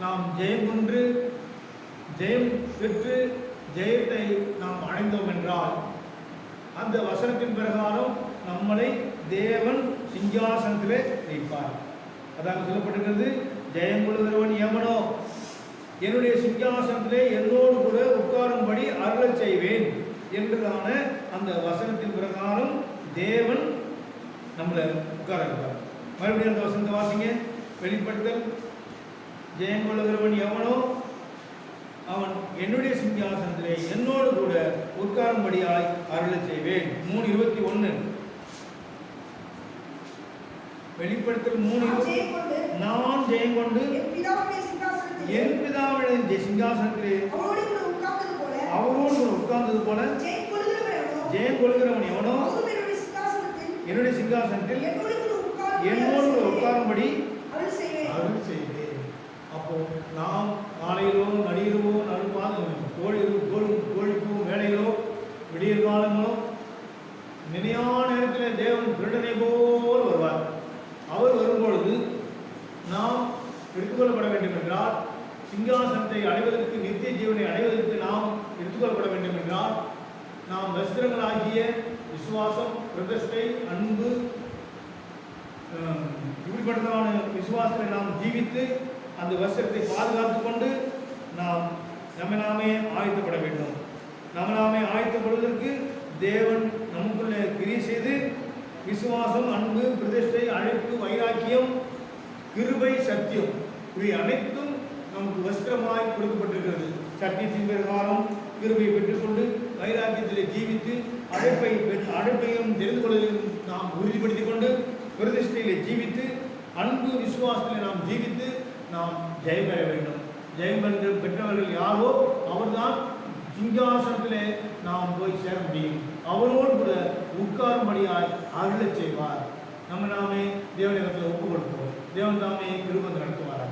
A: நாம் ஜெயம் கொண்டு ஜெயம் பெற்று ஜெயத்தை நாம் அடைந்தோம் என்றால், அந்த வசனத்தின் பிரகாரம் நம்மளை தேவன் சிங்காசனத்திலே வைப்பார். அதான் சொல்லப்பட்டிருக்கிறது, ஜெயம் கொள்கிறவன் எவனோ என்னுடைய சிங்காசனத்திலே என்னோடு கூட உட்காரும்படி அருளச் செய்வேன் என்றதான அந்த வசனத்தின் பிரகாரம் தேவன் நம்மளை உட்கார வைப்பார். மறுபடியும் அந்த வசனத்தை வாசிங்க. வெளிப்படுத்தல், ஜெயம் கொள்ளுகிறவன் எவனோ அவன் என்னுடைய சிங்காசனத்திலே என்னோடு கூட உட்காரும்படியாய் அருளச் செய்வேன். 3:21. வெளிப்படுத்தல் 3:20. நான் ஜெயம் கொண்டு
C: என் பிதாவுடைய
A: சிங்காசனத்திலே
C: அவரோடு கூட
A: உட்கார்ந்தது போல
C: ஜெயம் கொள்கிறவன் எவனோ
A: என்னுடைய சிங்காசனத்தில் என்னோடு கூட உட்காரும்படி அருள் செய்வேன். அப்போ நாம் காலையிலோ நடிகரவோ கோழிப்போ வேலையிலோ விடியற் காலங்களோ நினையான நேரத்தில் தேவன் திருடனை போல் வருவார். அவர் வரும்பொழுது நாம் எடுத்துக்கொள்ளப்பட வேண்டும் என்றால், சிங்காசனத்தை அடைவதற்கு, நித்திய ஜீவனை அடைவதற்கு நாம் எடுத்துக்கொள்ளப்பட வேண்டும் என்றால், நாம் வஸ்திரங்களாகிய விசுவாசம், பிரதிஷ்டை, அன்பு, இப்படிப்பட்டதான விசுவாசத்தை நாம் ஜீவித்து அந்த வஸ்திரத்தை பாதுகாத்துக் கொண்டு நாம் நாமே ஆயத்தப்பட வேண்டும். நாமே ஆயத்தப்படுவதற்கு தேவன் நமக்குள்ளே கிரியை செய்து விசுவாசம், அன்பு, பிரதிஷ்டை, அழைப்பு, வைராக்கியம், கிருபை, சத்தியம் இவை அனைத்தும் நமக்கு வஸ்திரமாய் கொடுக்கப்பட்டிருக்கிறது. சத்தியத்தின் பிரகாரம் கிருபையை பெற்றுக்கொண்டு வைராக்கியத்திலே ஜீவித்து அழைப்பையும் தெரிந்து கொள்வதையும் நாம் உறுதிப்படுத்திக் கொண்டு பிரதிஷ்டையிலே ஜீவித்து அன்பு விசுவாசத்திலே நாம் ஜீவித்து நாம் ஜெயம் பெற வேண்டும். ஜெயம் பெற்றவர்கள் யாரோ அவர்தான் சிங்காசனத்திலே நாம் போய் சேர முடியும். அவரோடு கூட உட்காரும்படியாய் அருளச் செய்வார். நாமே தேவனிடத்தில் ஒப்பு கொடுப்போம். தேவன் தாமே கிருபை நடத்துவார்.